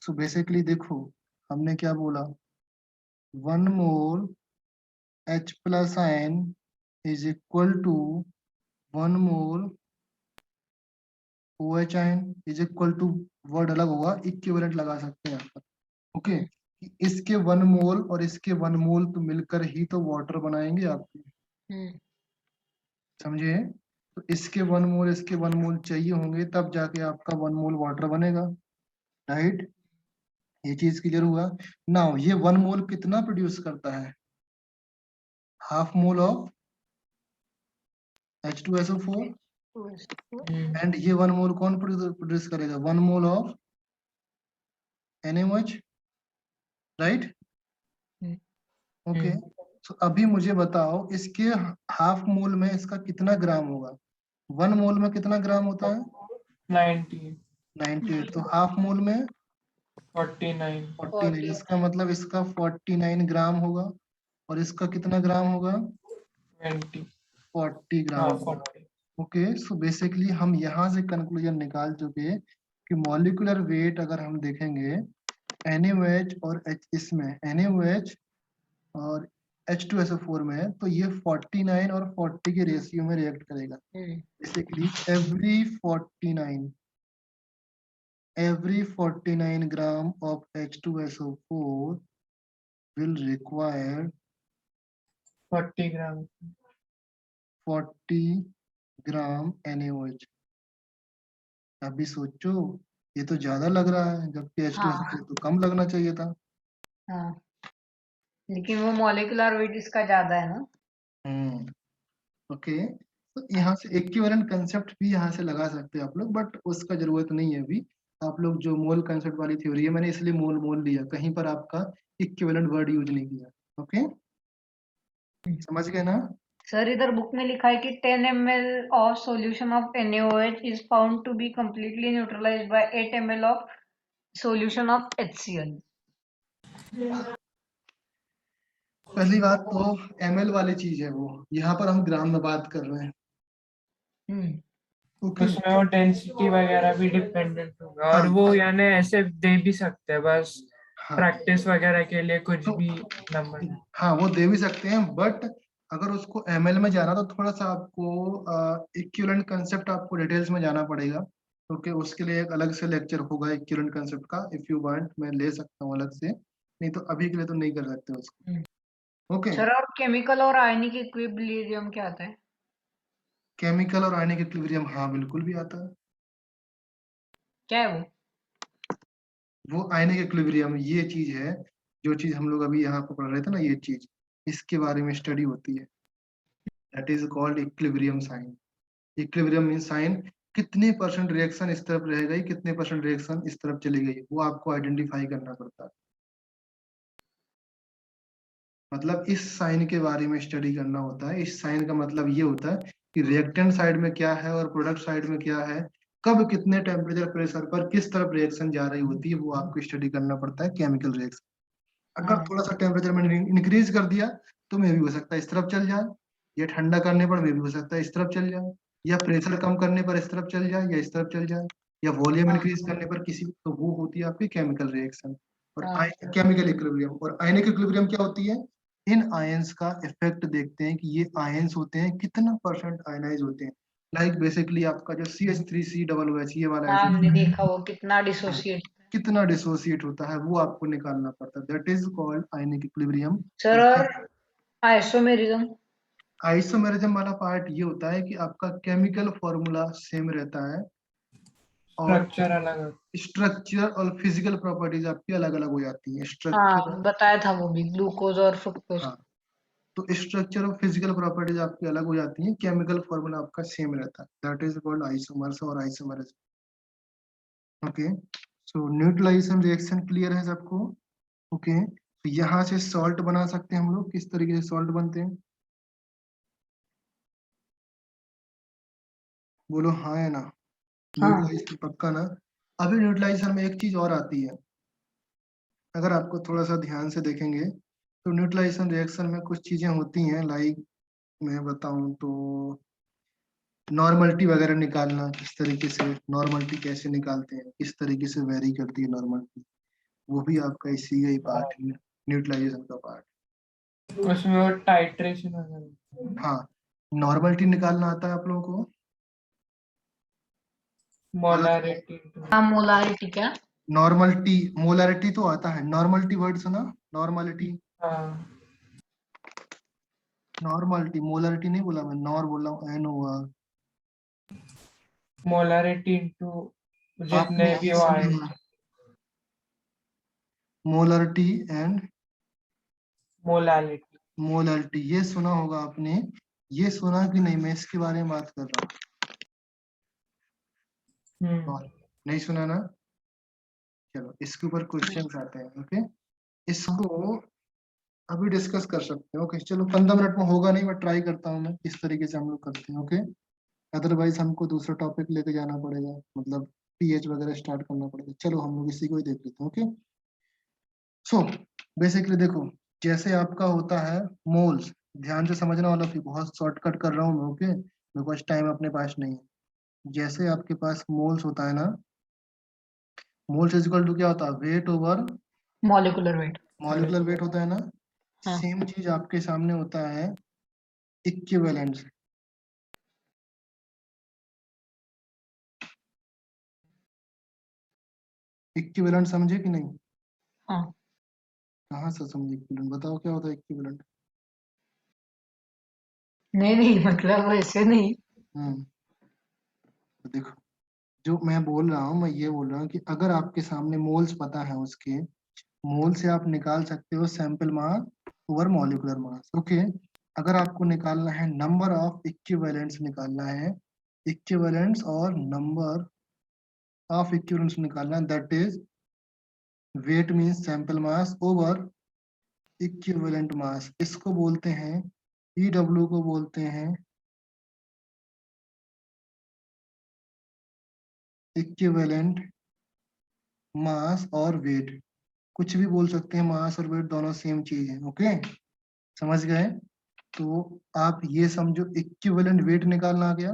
सो बेसिकली देखो, हमने क्या बोला, 1 mole H+ ion is equal to 1 mole OH ion is equal to, word अलग होगा, इक्विवेलेंट लगा सकते हैं यहाँ पर, ओके। इसके 1 मोल और इसके 1 मोल तो मिलकर ही तो वाटर बनाएंगे आपके, हम्म, समझे? तो इसके 1 मोल इसके 1 मोल चाहिए होंगे, तब जाके आपका 1 मोल वाटर बनेगा, राइट। ये चीज क्लियर हुआ। नाउ ये 1 मोल कितना प्रोड्यूस करता है? Half mole of H2SO4। And ये 1 मोल कौन प्रोड्यूस करेगा? 1 mole of NaOH, right, okay. So अभी मुझे बताओ, इसके हाफ मोल में इसका कितना ग्राम होगा? 1 मोल में कितना ग्राम होता है? 90, 98। तो हाफ मोल में 49, 49, इसका मतलब इसका 49 ग्राम होगा, और इसका कितना ग्राम होगा? 20, 40 ग्राम हाँ होगा, 40। ओके। सो बेसिकली हम यहाँ से कंक्लूजन निकाल चुके कि मॉलिक्यूलर वेट अगर हम देखेंगे NaOH और इसमें NaOH और H2SO4 में है, तो ये 49 और 40 के रेशियो में रिएक्ट करेगा। Basically every 49 gram of H2SO4 will require 40 gram. 40 gram NaOH। अभी सोचो, ये तो ज्यादा लग रहा है, जबकि H2SO4 तो कम लगना चाहिए था। हाँ लेकिन वो मॉलिक्यूलर वेट इसका ज्यादा है ना। ओके। तो यहाँ से इक्विवेलेंट कंसेप्ट भी यहाँ से लगा सकते हैं आप लोग, बट उसका जरूरत नहीं है अभी। आप लोग जो मोल कंसेप्ट वाली थ्योरी है, मैंने इसलिए मोल मोल लिया, कहीं पर आपका इक्विवेलेंट वर्ड यूज नहीं किया, ओके। समझ गए ना? सर इधर बुक में लिखा है कि 10 ml of solution of NaOH is found to be completely neutralized by 8 ml of solution of HCl। पहली बात तो ML वाली चीज है वो, यहाँ पर हम ग्राम में बात कर रहे हैं, ओके। उसमें वो डेंसिटी वगैरह भी डिपेंडेंट होगा, और हाँ वो यानी ऐसे दे भी सकते हैं बस हाँ, प्रैक्टिस वगैरह के लिए कुछ तो भी नंबर। हाँ वो दे भी सकते हैं, बट अगर उसको ML में जाना तो थोड़ा सा आपको इक्विवेलेंट कंसेप्ट आपको डिटेल्स में जाना पड़ेगा, ओके। उसके लिए एक अलग से लेक्चर होगा इक्विवेलेंट कंसेप्ट का, इफ यू वांट मैं ले सकता हूँ अलग से, नहीं तो अभी के लिए तो नहीं कर सकते उसको, ओके। सर और केमिकल और आयनिक इक्विलिब्रियम क्या आता है? केमिकल और आयनिक इक्विलिब्रियम, हाँ बिल्कुल भी आता है। क्या है वो? वो आयनिक इक्विलिब्रियम ये चीज है, जो चीज हम लोग अभी यहाँ पर पढ़ रहे थे ना, ये चीज, इसके बारे में स्टडी होती है, that is called equilibrium sign. Equilibrium mean sign, कितने परसेंट रिएक्शन इस तरफ रहेगा, कितने परसेंट रिएक्शन इस तरफ चली गई, वो आपको आइडेंटिफाई करना पड़ता है, मतलब इस साइन के बारे में स्टडी करना होता है। इस साइन का मतलब ये होता है कि रिएक्टेंट साइड में क्या है और प्रोडक्ट साइड में क्या है, कब कितने टेम्परेचर प्रेशर पर किस तरफ रिएक्शन जा रही होती है, वो आपको स्टडी करना पड़ता है केमिकल रिएक्शन। अगर हाँ थोड़ा सा टेम्परेचर में इंक्रीज कर दिया तो मे भी हो सकता है इस तरफ चल जाए, या ठंडा करने पर मे भी हो सकता है इस तरफ चल जाए, या प्रेशर कम करने पर इस तरफ चल जाए या इस तरफ चल जाए, या वॉल्यूम हाँ इंक्रीज करने पर किसी, तो वो होती है आपकी केमिकल रिएक्शन। और हाँ केमिकल इक्विलिब्रियम, और आयनिक इक्विलिब्रियम क्या होती है, इन आयंस का इफेक्ट देखते हैं कि ये आयंस होते हैं कितना परसेंट आयनाइज होते हैं। लाइक बेसिकली आपका जो CH3COOH ये वाला हाँ, हमने एसिड देखा वो कितना डिसोसिएट। कितना डिसोसिएट होता है वो आपको निकालना पड़ता है, that is called ionic equilibrium. Sir और आइसोमेरिज्म। आइसोमेरिज्म वाला पार्ट ये होता है कि आपका केमिकल फॉर्मूला सेम रहता है और स्ट्रक्चर अलग है। स्ट्रक्चर और फिजिकल प्रॉपर्टीज आपकी अलग अलग हो जाती हैं। स्ट्रक्चर, हाँ बताया था वो भी, ग्लूकोज और फ्रुक्टोज। हाँ, तो स्ट्रक्चर और फिजिकल प्रॉपर्टीज आपकी अलग हो जाती हैं, केमिकल फॉर्मूला आपका सेम रहता है, दैट इज कॉल्ड आइसोमर्स और आइसोमेरिज्म। ओके, सो न्यूट्रलाइजेशन रिएक्शन क्लियर है सबको? ओके, तो यहाँ से सॉल्ट बना सकते हैं हम लोग। किस तरीके से सॉल्ट बनते हैं, बोलो हाँ या ना? हाँ न्यूट्रलाइजेशन पक्का ना? अभी न्यूट्रलाइजेशन में एक चीज और आती है, अगर आपको थोड़ा सा ध्यान से देखेंगे तो न्यूट्रलाइजेशन रिएक्शन में कुछ चीजें होती हैं, लाइक मैं बताऊं तो नॉर्मलिटी वगैरह निकालना, किस तरीके से नॉर्मलिटी कैसे निकालते हैं, किस तरीके से वेरी करती है नॉर्मलिटी, वो भी आपका इसी का ही पार्ट है, न्यूट्रलाइजेशन का पार्ट। उसमें वो टाइट्रेशन वगैरह, हाँ, नॉर्मलिटी निकालना आता है आप लोगों को? मोलारिटी। हाँ, मोलारिटी क्या? नॉर्मलिटी, मोलारिटी तो आता है, नॉर्मलिटी वर्ड सुना? नॉर्मलिटी, हाँ, नॉर्मलिटी, मोलारिटी नहीं बोला मैं, नॉर बोला हूँ, एन हुआ। मोलारिटी इनटू आपने जितने भी ये वो सुना आए। है मोलारिटी एंड मोलालिटी। मोलारिटी, ये सुना होगा आपने? ये सुना कि नहीं, मैं इसके बारे में बात कर रहा हूँ। और नहीं सुना ना? चलो इसके ऊपर क्वेश्चंस आते हैं। ओके, इसको अभी डिस्कस कर सकते हैं। ओके चलो, 15 मिनट में होगा नहीं, मैं ट्राई करता हूँ मैं किस तरीके से हम लोग करते हैं। ओके, अदरवाइज हमको दूसरा टॉपिक लेके जाना पड़ेगा, मतलब पीएच वगैरह स्टार्ट करना पड़ेगा। चलो हम लोग इसी को ही देख लेते हैं। ओके, सो बेसिकली देखो, जैसे आपका होता है मोल्स, ध्यान से समझना वाला, कि बहुत शॉर्टकट कर रहा हूँ मैं। ओके, बिकॉज टाइम अपने पास नहीं है। जैसे आपके पास मोल्स होता है ना, मोल्स इक्वल टू क्या होता है, weight over molecular weight. Molecular weight होता है ना। हाँ सेम चीज आपके सामने होता है इक्विवेलेंस। इक्विवेलेंट समझे कि नहीं? हाँ, कहाँ से समझे इक्विवेलेंट, बताओ क्या होता है इक्विवेलेंट? नहीं नहीं, मतलब वैसे नहीं। हम्म, तो देखो, जो मैं बोल रहा हूँ, मैं ये बोल रहा हूँ कि अगर आपके सामने मोल्स पता है, उसके मोल से आप निकाल सकते हो sample mass over molecular mass. Okay, अगर आपको निकालना है नंबर ऑफ इक्विवेलेंट्स, निकालना है इक्विवेलेंट्स और नंबर ऑफ इक्विवेलेंट्स निकालना है, that is weight means sample mass over equivalent mass, इसको बोलते हैं ईडब्ल्यू को बोलते हैं इक्विवेलेंट मास और वेट। कुछ भी बोल सकते हैं, मास और वेट दोनों सेम चीज है। ओके, समझ गए? तो आप ये समझो, इक्विवेलेंट वेट निकालना आ गया।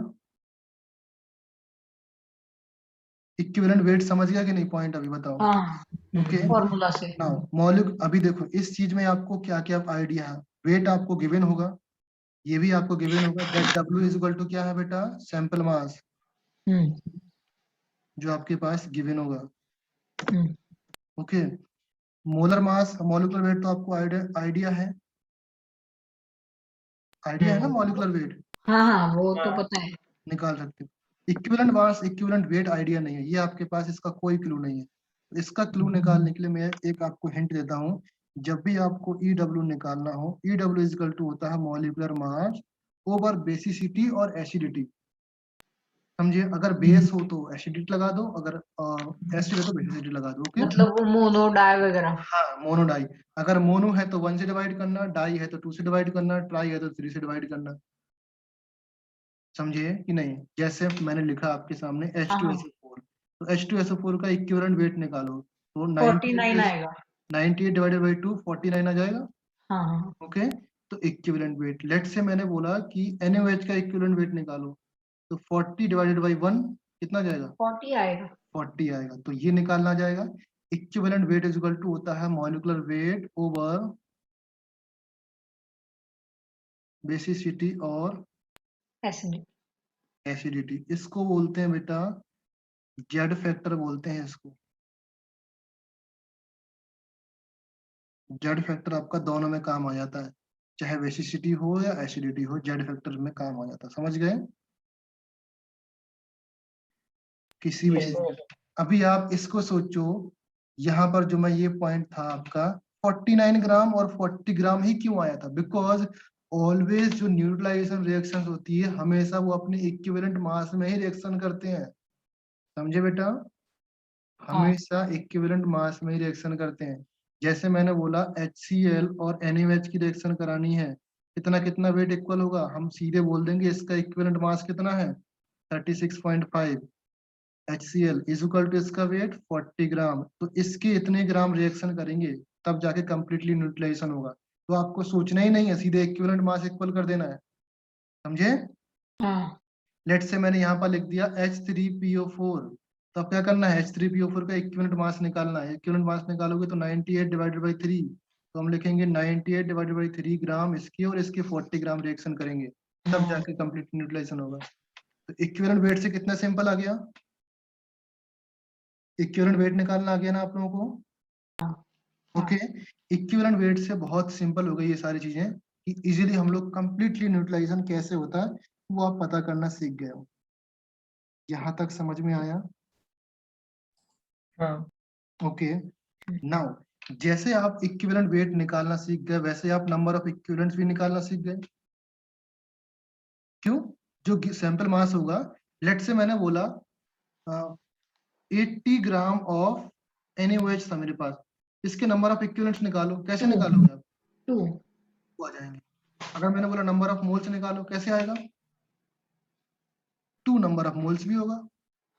इक्विवेलेंट वेट समझ गया कि नहीं, पॉइंट अभी बताओ। हाँ, ओके, फॉर्मूला से। नाउ मौलिक, अभी देखो इस चीज में आपको क्या क्या आइडिया है। वेट आपको गिवन होगा, ये भी आपको गिवन होगा, that W is equal to क्या है बेटा, सैंपल मास, हम्म जो आपके पास गिवन होगा। Hmm okay, molar mass, molecular weight तो आपको आइडिया आइडिया है, आइडिया है ना, हम्म। मॉलिक्यूलर वेट हाँ हाँ, वो तो हाँ, पता है। निकाल सकते हो। Equivalent mass equivalent weight idea नहीं है, ये आपके पास इसका कोई क्लू नहीं है। तो इसका क्लू निकालने के लिए मैं एक आपको हिंट देता हूँ। जब भी आपको ईडब्ल्यू निकालना हो, ईडब्ल्यू इजकल टू होता है मॉलिक्यूलर मास ओवर बेसिसिटी और एसिडिटी। समझिए, अगर बेस हो तो एसिडिटी लगा दो, अगर एसिड है तो बेसिसिटी लगा दो। ओके, मतलब वो मोनो डाई वगैरह। हाँ मोनो डाई, अगर मोनो है तो 1 से डिवाइड करना, डाई है तो 2 से डिवाइड करना, ट्राई है तो 3 से डिवाइड करना। समझिए कि नहीं? जैसे मैंने लिखा आपके सामने हाँ H2SO4, तो H2SO4 का इक्विवेलेंट वेट निकालो, तो 49 आएगा। 98 डिवाइडेड बाई 2 49 आ जाएगा। हाँ हाँ ओके, तो इक्विवेलेंट वेट, लेट से मैंने बोला कि NaOH का इक्विवेलेंट वेट निकालो, तो 40 डिवाइडेड बाई 1 कितना जाएगा? 40 आएगा। 40 आएगा, तो ये निकालना जाएगा। Equivalent weight is equal to होता है मॉलिक्यूलर वेट ओवर बेसिसिटी और एसिडिटी। एसिडिटी, इसको बोलते हैं बेटा जेड फैक्टर बोलते हैं इसको। जेड फैक्टर आपका दोनों में काम आ जाता है, चाहे बेसिसिटी हो या एसिडिटी हो, जेड फैक्टर में काम आ जाता है। समझ गए? किसी भी चीज में। अभी आप इसको सोचो, यहाँ पर जो मैं ये पॉइंट था आपका 49 ग्राम और 40 ग्राम ही क्यों आया था? बिकॉज ऑलवेज जो न्यूट्रलाइजेशन रिएक्शन होती है हमेशा वो अपने इक्विवेलेंट मास में ही रिएक्शन करते हैं। समझे बेटा? हाँ हमेशा इक्विवेलेंट मास में ही रिएक्शन करते हैं। जैसे मैंने बोला HCl और NaOH की रिएक्शन करानी है, कितना कितना वेट इक्वल होगा? हम सीधे बोल देंगे इसका इक्विवेलेंट मास कितना है, 36.5। HCl इज इक्वल टू इसका वेट 40 ग्राम, तो इसके इतने ग्राम रिएक्शन करेंगे तब जाके कंप्लीटली न्यूट्रलाइजेशन होगा। तो आपको सोचना ही नहीं है, सीधे इक्विवेलेंट मास इक्वल कर देना है। समझे? हाँ लेट से मैंने यहाँ पर लिख दिया H3PO4, तो अब क्या करना है? H3PO4 का इक्विवेलेंट मास निकालना है। इक्विवेलेंट मास निकालोगे तो 98 डिवाइडेड बाई 3, तो हम लिखेंगे 98 डिवाइडेड बाई 3 ग्राम इसके, और इसके 40 ग्राम रिएक्शन करेंगे तब जाके कंप्लीट न्यूट्रलाइजेशन होगा। तो इक्विवेलेंट वेट से कितना सिंपल आ गया? इक्विवेलेंट वेट निकालना आ गया ना आप लोगों को? ओके, इक्विवेलेंट वेट से बहुत सिंपल हो गई ये सारी चीजें, कि इजीली हम लोग कंप्लीटली न्यूट्रलाइजेशन कैसे होता है वो आप पता करना सीख गए हो। यहाँ तक समझ में आया? हाँ ओके, नाउ जैसे आप इक्विवेलेंट वेट निकालना सीख गए वैसे आप नंबर ऑफ इक्विवेलेंट्स भी निकालना सीख गए। क्यों? जो सैंपल मास होगा, लेट से मैंने बोला 80 ग्राम ऑफ NaOH था मेरे पास, इसके नंबर ऑफ इक्विवेलेंट्स निकालो। कैसे निकालोगे आप? 2। आ जाएंगे। अगर मैंने बोला नंबर ऑफ मोल्स निकालो, कैसे आएगा? 2 नंबर ऑफ मोल्स भी होगा।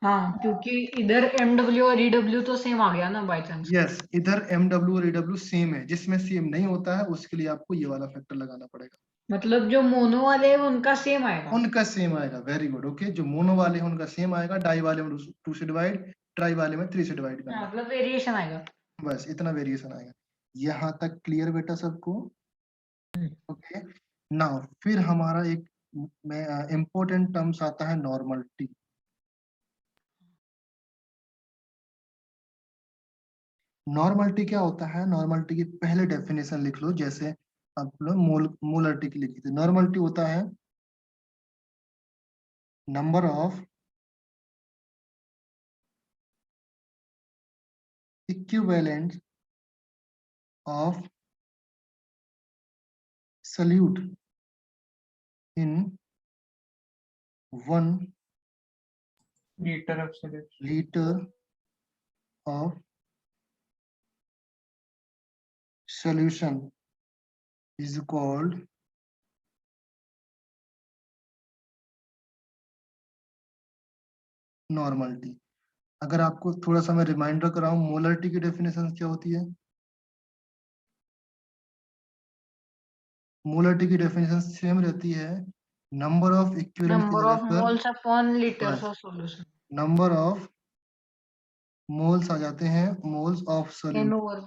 हाँ क्योंकि इधर MW और EW तो सेम आ गया ना बाय चांस। यस, इधर MW और EW सेम है, जिसमें सेम नहीं होता है उसके लिए आपको ये वाला फैक्टर लगाना पड़ेगा। मतलब जो मोनो वाले हैं उनका सेम आएगा। उनका सेम आएगा, वेरी गुड। ओके, जो मोनो वाले हैं उनका सेम आएगा, डाई वाले में 2 से डिवाइड, ट्राई वाले में 3 से डिवाइड हाँ, करना। मतलब वेरिएशन आएगा। बस इतना वेरिएशन आएगा। यहाँ तक क्लियर बेटा सबको? ओके, नाउ फिर हमारा एक इम्पोर्टेंट टर्म्स आता है नॉर्मलिटी। नॉर्मलिटी क्या होता है? नॉर्मलिटी की पहले डेफिनेशन लिख लो, जैसे आप लोग मोलरिटी की लिखी थी। नॉर्मलिटी होता है number of equivalent of solute in 1 litre of solution. liter of solution is called normality. अगर आपको थोड़ा सा मैं रिमाइंडर कराऊं, मोलरिटी की डेफिनेशन क्या होती है? मोलरिटी की डेफिनेशन सेम रहती है, नंबर ऑफ इक्विवेलेंट की नंबर जगह ऑफ पर मोल्स अपॉन लीटर्स बस of solution. Number of moles आ जाते हैं, moles of N solute, over.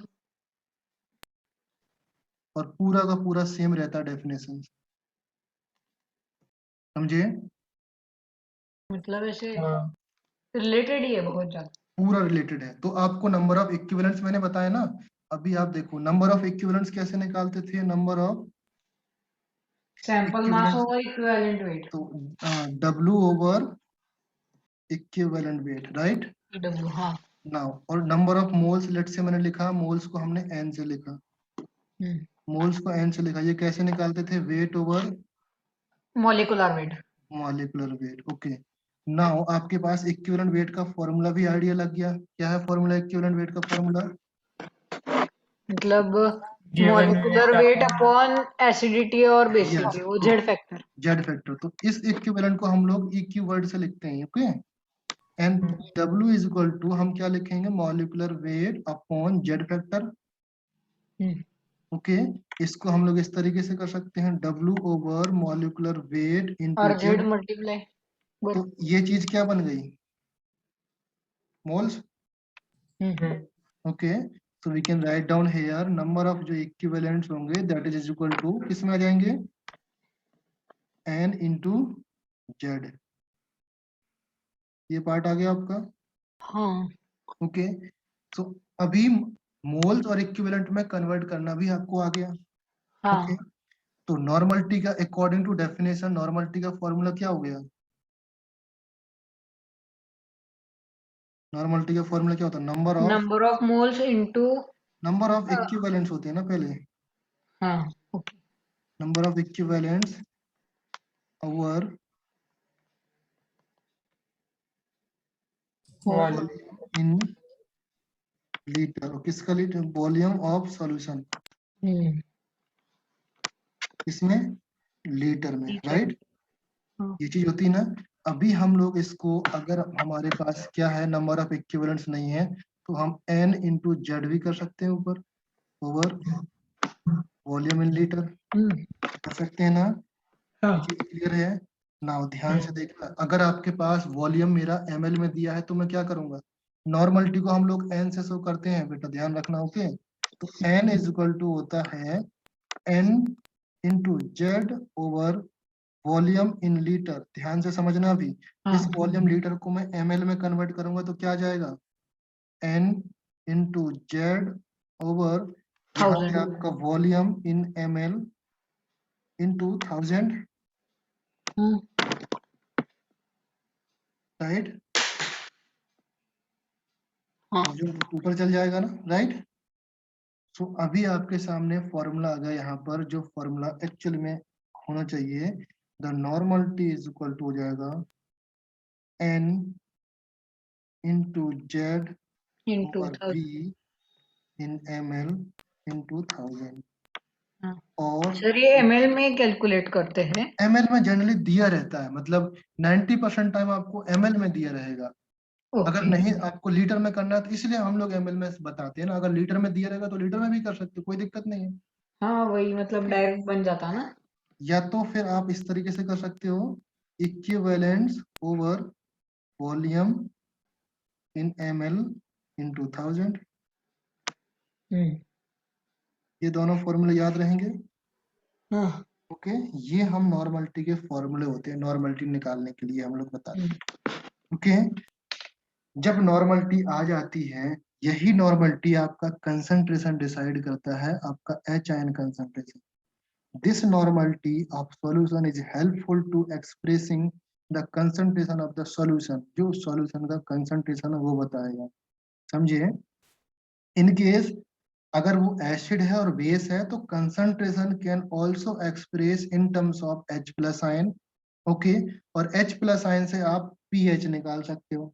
और पूरा का पूरा सेम रहता है डेफिनेशन। समझे? मतलब ऐसे हाँ रिलेटेड ही है बहुत ज्यादा। पूरा रिलेटेड है। तो आपको नंबर ऑफ इक्विवेलेंट्स मैंने बताया ना, अभी आप देखो नंबर ऑफ इक्विवेलेंट्स कैसे निकालते थे? Number of sample mass equivalents, over equivalent weight. तो W over equivalent weight, right? EW। हाँ। नाउ और नंबर ऑफ मोल्स, लेट से मैंने लिखा मोल्स को हमने N से लिखा, मोल्स को N से लिखा, ये कैसे निकालते थे? Weight over molecular weight. Molecular weight. Okay, now आपके पास इक्विवेलेंट वेट का फॉर्मूला भी आइडिया लग गया। क्या है फॉर्मूला इक्विवेलेंट वेट का फॉर्मूला? मतलब given molecular weight weight upon upon acidity और बेसिसिटी, Yes. वो जेड फैक्टर। Z factor. तो इस इक्विवेलेंट को हम लोग इक्यू वर्ड से लिखते हैं, okay. And W is equal to हम क्या लिखेंगे? Molecular weight upon Z factor, okay. इसको हम लोग इस तरीके से कर सकते हैं, W over molecular weight into और जेड जेड। मल्टीप्लाई। तो ये चीज क्या बन गई? Moles, okay. So we can write down here number of जो इक्विवेलेंट्स होंगे दैट इज इक्वल टू किस में आ जाएंगे? N into Z. ये पार्ट आ गया आपका, हाँ ओके। सो अभी मोल्स और इक्विवेलेंट में कन्वर्ट करना भी आपको आ गया, हाँ ओके। तो नॉर्मलिटी का अकॉर्डिंग टू डेफिनेशन नॉर्मलिटी का फॉर्मूला क्या हो गया? नॉर्मलिटी का फॉर्मूला क्या होता है? Number of moles into. Number of equivalents होते हैं ना पहले, हाँ okay. Number of equivalents over in litre. किसका लीटर? वॉल्यूम ऑफ सॉल्यूशन, इसमें लीटर में, राइट। हाँ। ये चीज होती है ना। अभी हम लोग इसको, अगर हमारे पास क्या है, नंबर ऑफ इक्विवेलेंट्स नहीं है, तो हम N इंटू जेड भी कर सकते हैं ऊपर, ओवर वॉल्यूम इन लीटर कर सकते हैं ना। ये चीज क्लियर है ना? ध्यान से देखना, अगर आपके पास वॉल्यूम मेरा ml में दिया है तो मैं क्या करूंगा? नॉर्मलिटी को हम लोग n से शो करते हैं बेटा, ध्यान रखना, ओके। तो n इज इक्वल टू होता है n into Z over volume in litre. ध्यान से समझना भी, इस वॉल्यूम लीटर को मैं ml में कन्वर्ट करूंगा तो क्या आ जाएगा? n इंटू जेड ओवर यहाँ पे 1000। आपका वॉल्यूम इन ml इंटू 1000, राइट। हाँ ऊपर चल जाएगा ना, राइट। सो अभी आपके सामने फॉर्मूला आ गया यहाँ पर, जो फॉर्मूला एक्चुअल में होना चाहिए, the normality is equal to हो जाएगा n into Z into over v in ml into 1000। हाँ। और सर ये एमएल में कैलकुलेट करते हैं। ml में जनरली दिया रहता है, मतलब 90% टाइम आपको ml में दिया रहेगा। अगर ओके। नहीं आपको लीटर में करना है तो इसलिए हम लोग ml में बताते हैं ना। अगर लीटर में दिया रहेगा तो लीटर में भी कर सकते हो, कोई दिक्कत नहीं है। हाँ वही, मतलब डायरेक्ट बन जाता ना। या तो फिर आप इस तरीके से कर सकते हो, इक्विवेलेंट्स ओवर वॉल्यूम इन ml इंटू 1000। ये दोनों फॉर्मूले याद रहेंगे, हाँ। ओके। ये हम नॉर्मलिटी के फॉर्मूले होते हैं, नॉर्मलिटी निकालने के लिए हम लोग बताते हैं, ओके। जब नॉर्मलिटी आ जाती है, यही नॉर्मलिटी आपका कंसंट्रेशन डिसाइड करता है, आपका H ion concentration. This normality of solution is helpful to expressing the concentration of the solution। जो solution का concentration है वो बताएगा, समझिए। इन केस अगर वो एसिड है और बेस है तो concentration can also express in terms of H plus ion, okay. और H प्लस आयन से आप pH निकाल सकते हो,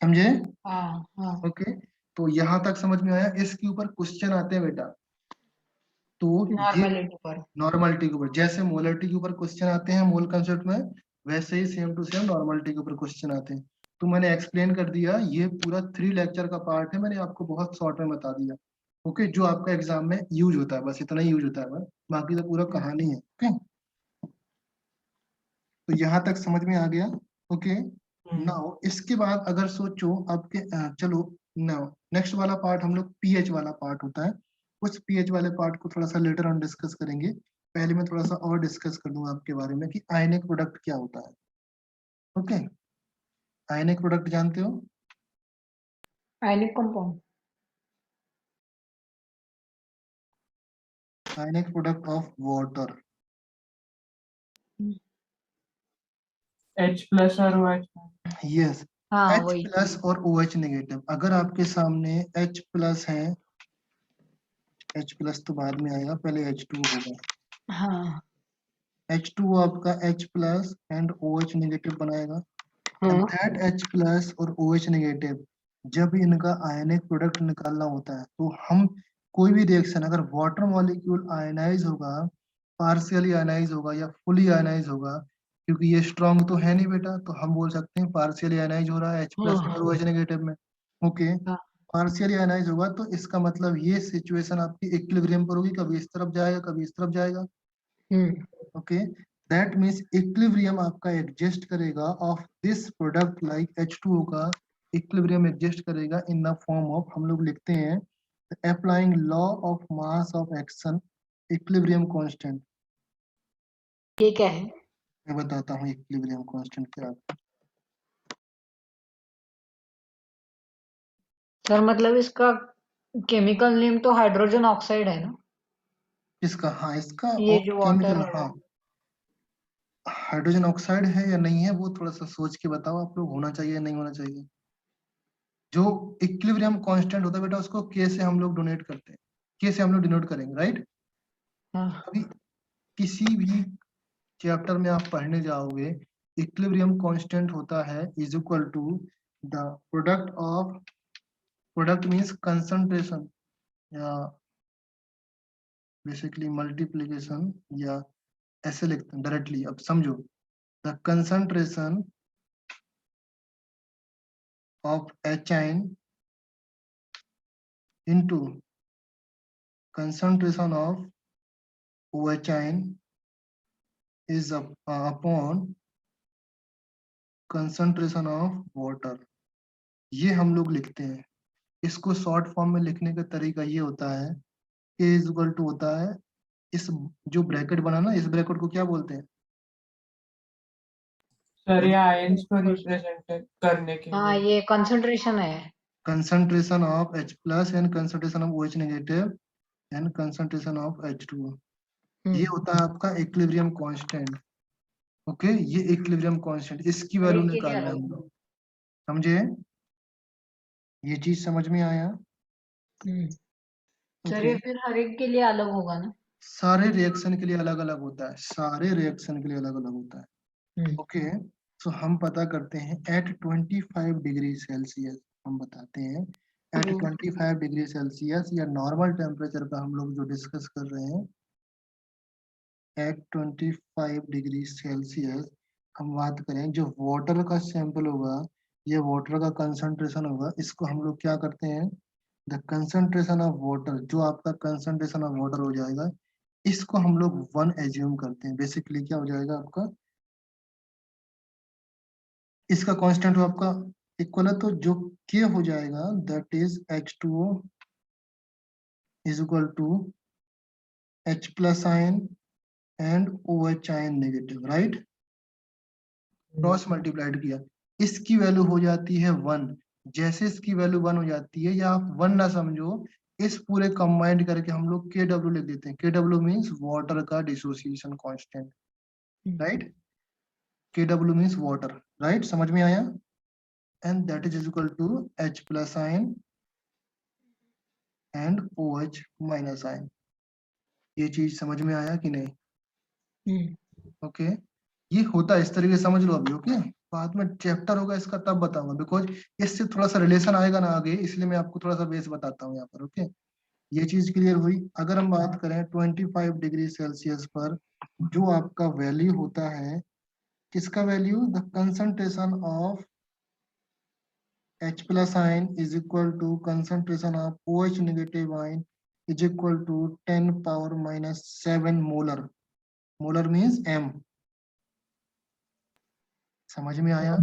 समझे? हाँ हाँ। ओके। तो यहाँ तक समझ में आया? इसके ऊपर क्वेश्चन आते हैं बेटा, तो ये नॉर्मलिटी पर। नॉर्मलिटी के ऊपर, जैसे मोलरिटी के ऊपर क्वेश्चन आते हैं मोल कंसेप्ट में, वैसे ही सेम टू सेम नॉर्मलिटी के ऊपर क्वेश्चन आते हैं। तो मैंने एक्सप्लेन कर दिया, ये पूरा 3 लेक्चर का पार्ट है, मैंने आपको बहुत शॉर्ट में बता दिया, ओके। जो आपका एग्जाम में यूज होता है, बस इतना ही यूज होता है, बस बाकी तो पूरा कहानी है, ओके। तो यहाँ तक समझ में आ गया, ओके। नाउ इसके बाद अगर सोचो आपके चलो नाउ नेक्स्ट वाला पार्ट हम लोग पीएच वाला पार्ट होता है। उस पीएच वाले पार्ट को थोड़ा सा लेटर ऑन डिस्कस करेंगे। पहले मैं थोड़ा सा और डिस्कस कर दूंगा आपके बारे में कि आयनिक प्रोडक्ट क्या होता है, ओके। आयनिक प्रोडक्ट जानते हो? Ionic compound. Ionic product of water, H plus और OH। यस। हाँ H वही। प्लस और OH नेगेटिव। अगर आपके सामने H प्लस है, H प्लस तो बाद में आएगा, पहले H2 होगा, हाँ H2 आपका H plus and OH negative बनाएगा। And that H प्लस और OH नेगेटिव जब इनका आयनिक प्रोडक्ट निकालना होता है तो हम कोई भी रिएक्शन अगर वाटर मॉलिक्यूल आयनाइज होगा, पार्शियली आयनाइज होगा या फुली आयनाइज होगा, क्योंकि ये स्ट्रॉन्ग तो है नहीं बेटा, तो हम बोल सकते हैं पार्शियली आयनाइज हो रहा है H प्लस और OH नेगेटिव में। ओके, पार्शियली आयनाइज होगा तो इसका मतलब ये सिचुएशन आपकी इक्विलिब्रियम पर होगी, कभी इस तरफ जाएगा कभी इस तरफ जाएगा। ओके, दैट मीन्स इक्विलिब्रियम आपका एडजस्ट करेगा of this product like H2O का इक्विलिब्रियम एडजस्ट करेगा इन द फॉर्म ऑफ, हम लोग लिखते हैं applying law of mass of action equilibrium constant. ये क्या है? मैं बताता हूँ इक्विलिब्रियम कांस्टेंट क्या है। सर मतलब इसका केमिकल नेम तो हाइड्रोजन ऑक्साइड है ना? इसका, हाँ इसका ये जो वाटर केमिकल, है हाँ हाइड्रोजन ऑक्साइड है या नहीं है वो थोड़ा सा सोच के बताओ आप लोग, होना चाहिए या नहीं होना चाहिए। जो इक्विलिब्रियम कांस्टेंट होता है बेटा उसको के से हम लोग डोनेट करते हैं, के से हम लोग डिनोट करेंगे, राइट। हाँ। अभी किसी भी चैप्टर में आप पढ़ने जाओगे इक्विलिब्रियम कांस्टेंट होता है is equal to the product of, product means concentration या बेसिकली मल्टीप्लिकेशन, या ऐसे लिखते हैं डायरेक्टली, अब समझो the concentration of HN into concentration of OHN is upon concentration of water। ये हम लोग लिखते हैं, इसको शॉर्ट फॉर्म में लिखने का तरीका ये होता है K इज इक्वल टू होता है, इस जो ब्रैकेट बना ना इस ब्रैकेट को क्या बोलते हैं? सर ये आयंस को रिप्रेजेंट करने के हाँ, लिए। ये कंसंट्रेशन है। Concentration of H plus and concentration of OH negative and concentration of H2O। ये होता है आपका इक्विलिब्रियम कांस्टेंट। ओके, ये इक्विलिब्रियम कांस्टेंट, इसकी हर वैल्यू एक के लिए निकालना है अलग। हम लोग, समझे? ये चीज समझ में आया? सर ओके, ये फिर हर एक के लिए अलग होगा ना? सारे रिएक्शन के लिए अलग अलग होता है, सारे रिएक्शन के लिए अलग अलग होता है। ओके, सो हम पता करते हैं एट 25 डिग्री सेल्सियस, हम बताते हैं एट 25 डिग्री सेल्सियस या नॉर्मल टेम्परेचर का हम लोग जो डिस्कस कर रहे हैं एट 25 डिग्री सेल्सियस, हम बात करें जो वाटर का सैंपल होगा, ये वाटर का कंसंट्रेशन होगा, इसको हम लोग क्या करते हैं द कंसंट्रेशन ऑफ वाटर, जो आपका कंसंट्रेशन ऑफ वाटर हो जाएगा इसको हम लोग 1 एज्यूम करते हैं। बेसिकली क्या हो जाएगा आपका, इसका कांस्टेंट हो आपका इक्वल है, तो जो के हो जाएगा that is H2O is equal to H plus ion and OH ion negative, right. Cross multiplied किया, इसकी वैल्यू हो जाती है 1। जैसे इसकी वैल्यू 1 हो जाती है, या आप 1 ना समझो, इस पूरे कंबाइंड करके हम लोग KW लिख देते हैं। KW मींस वाटर का dissociation constant, right. KW means water, right, समझ में आया? And that is equal to H plus ion and OH minus ion. ये चीज समझ में आया कि नहीं? ओके, ये होता है इस तरीके से, समझ लो अभी। ओके, बाद में चैप्टर होगा इसका तब बताऊंगा, बिकॉज इससे थोड़ा सा रिलेशन आएगा ना आगे, इसलिए मैं आपको थोड़ा सा बेस बताता हूँ यहाँ पर। ओके, ये चीज क्लियर हुई। अगर हम बात करें 25 डिग्री सेल्सियस पर जो आपका वैल्यू होता है, किसका value, the concentration of H plus ion is equal to concentration of OH negative ion is equal to 10 power minus 7 molar। molar means M। समझ में आया?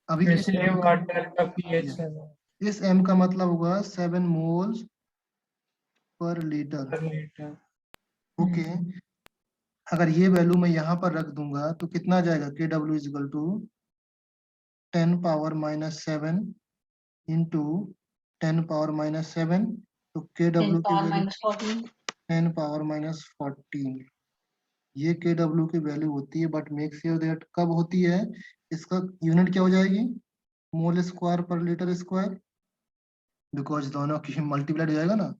अभी इसलिए वाटर का पीएच 7 इस M का मतलब होगा 7 moles per litre. Litre. Okay, अगर ये वैल्यू मैं यहाँ पर रख दूंगा तो कितना आ जाएगा, KW is equal to 10 power minus 7 into 10 power minus 7, तो KW की वैल्यू 10 पावर माइनस 14, ये KW की वैल्यू होती है। बट मेक श्योर दैट कब होती है, इसका यूनिट क्या हो जाएगी, मोल स्क्वायर पर लीटर स्क्वायर, बिकॉज दोनों की मल्टीप्लाइड हो जाएगा ना,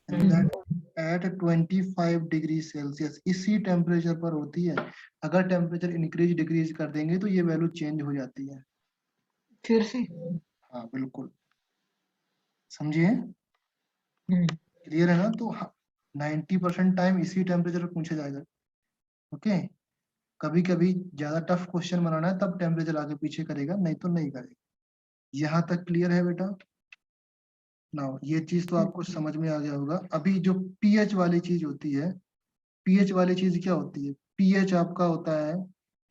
and that at 25 degree Celsius, इसी टेम्परेचर पर होती है। अगर टेम्परेचर इंक्रीज डिक्रीज कर देंगे तो ये वैल्यू चेंज हो जाती है। फिर से। हाँ बिल्कुल, समझिए, हम्म, क्लियर है ना? तो 90% टाइम इसी टेम्परेचर पर पूछा जाएगा। ओके, कभी कभी ज्यादा टफ क्वेश्चन बनाना है तब टेम्परेचर आगे पीछे करेगा, नहीं तो नहीं करेगा। यहाँ तक क्लियर है बेटा? नाउ ये चीज तो आपको समझ में आ गया होगा। अभी जो पीएच वाली चीज होती है, पीएच वाली चीज क्या होती है? पीएच आपका होता है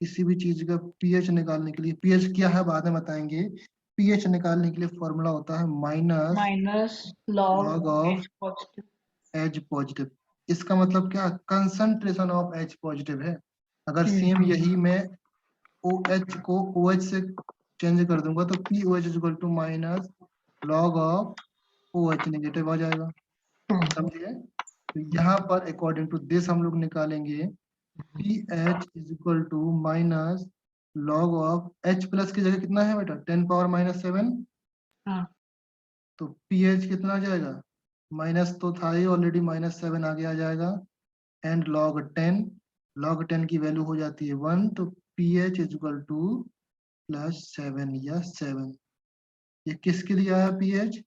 किसी भी चीज का पीएच निकालने के लिए, पीएच क्या है बाद में बताएंगे। पीएच निकालने के लिए फॉर्मूला होता है minus log log of H positive. H positive. इसका मतलब क्या? कंसंट्रेशन ऑफ H पॉजिटिव है। अगर सेम यही मैं OH को OH से चेंज कर दूंगा तो POH is equal to minus log of OH negative आ जाएगा। समझिए, तो यहाँ पर अकॉर्डिंग टू दिस हम लोग निकालेंगे PH is equal to minus log of H plus की जगह कितना है बेटा? 10 पावर माइनस 7। हाँ, तो PH कितना आ जाएगा? माइनस तो था ही ऑलरेडी, माइनस 7 आगे आ जाएगा। एंड log 10 की वैल्यू हो जाती है 1, तो PH is equal two plus 7 या 7। ये किसके लिए आया PH?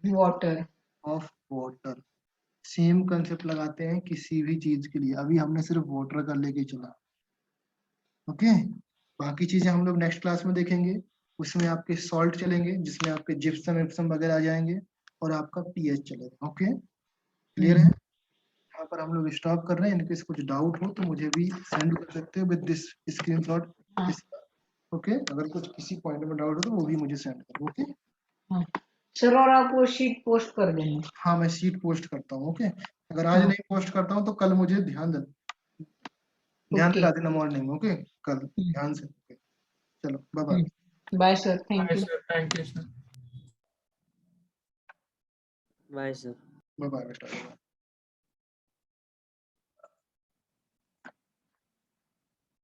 Water. Of water. Same concept लगाते हैं किसी भी चीज के लिए। अभी हमने सिर्फ वाटर का लेके चला। ओके, बाकी चीजें हम लोग नेक्स्ट क्लास में देखेंगे। उसमें आपके सॉल्ट चलेंगे, जिसमें आपके जिप्सम विप्सम वगैरह आ जाएंगे, और आपका पीएच चलेगा। ओके, क्लियर है? यहाँ पर हम लोग स्टॉप कर रहे हैं। इनकेस कुछ डाउट हो तो मुझे भी सेंड कर सकते हो विद दिस स्क्रीनशॉट इसका। ओके, अगर कुछ किसी पॉइंट में डाउट हो तो वो भी मुझे सेंड करो। ओके, सर, और आप वो शीट पोस्ट कर देंगे? हाँ मैं शीट पोस्ट करता हूँ। ओके, अगर आज नहीं पोस्ट करता हूँ तो कल मुझे ध्यान दिला देना मॉर्निंग। ओके, कल ध्यान से। चलो bye bye. Bye sir, thank bye you. Sir, thank you sir. Bye sir. Bye bye बेटा।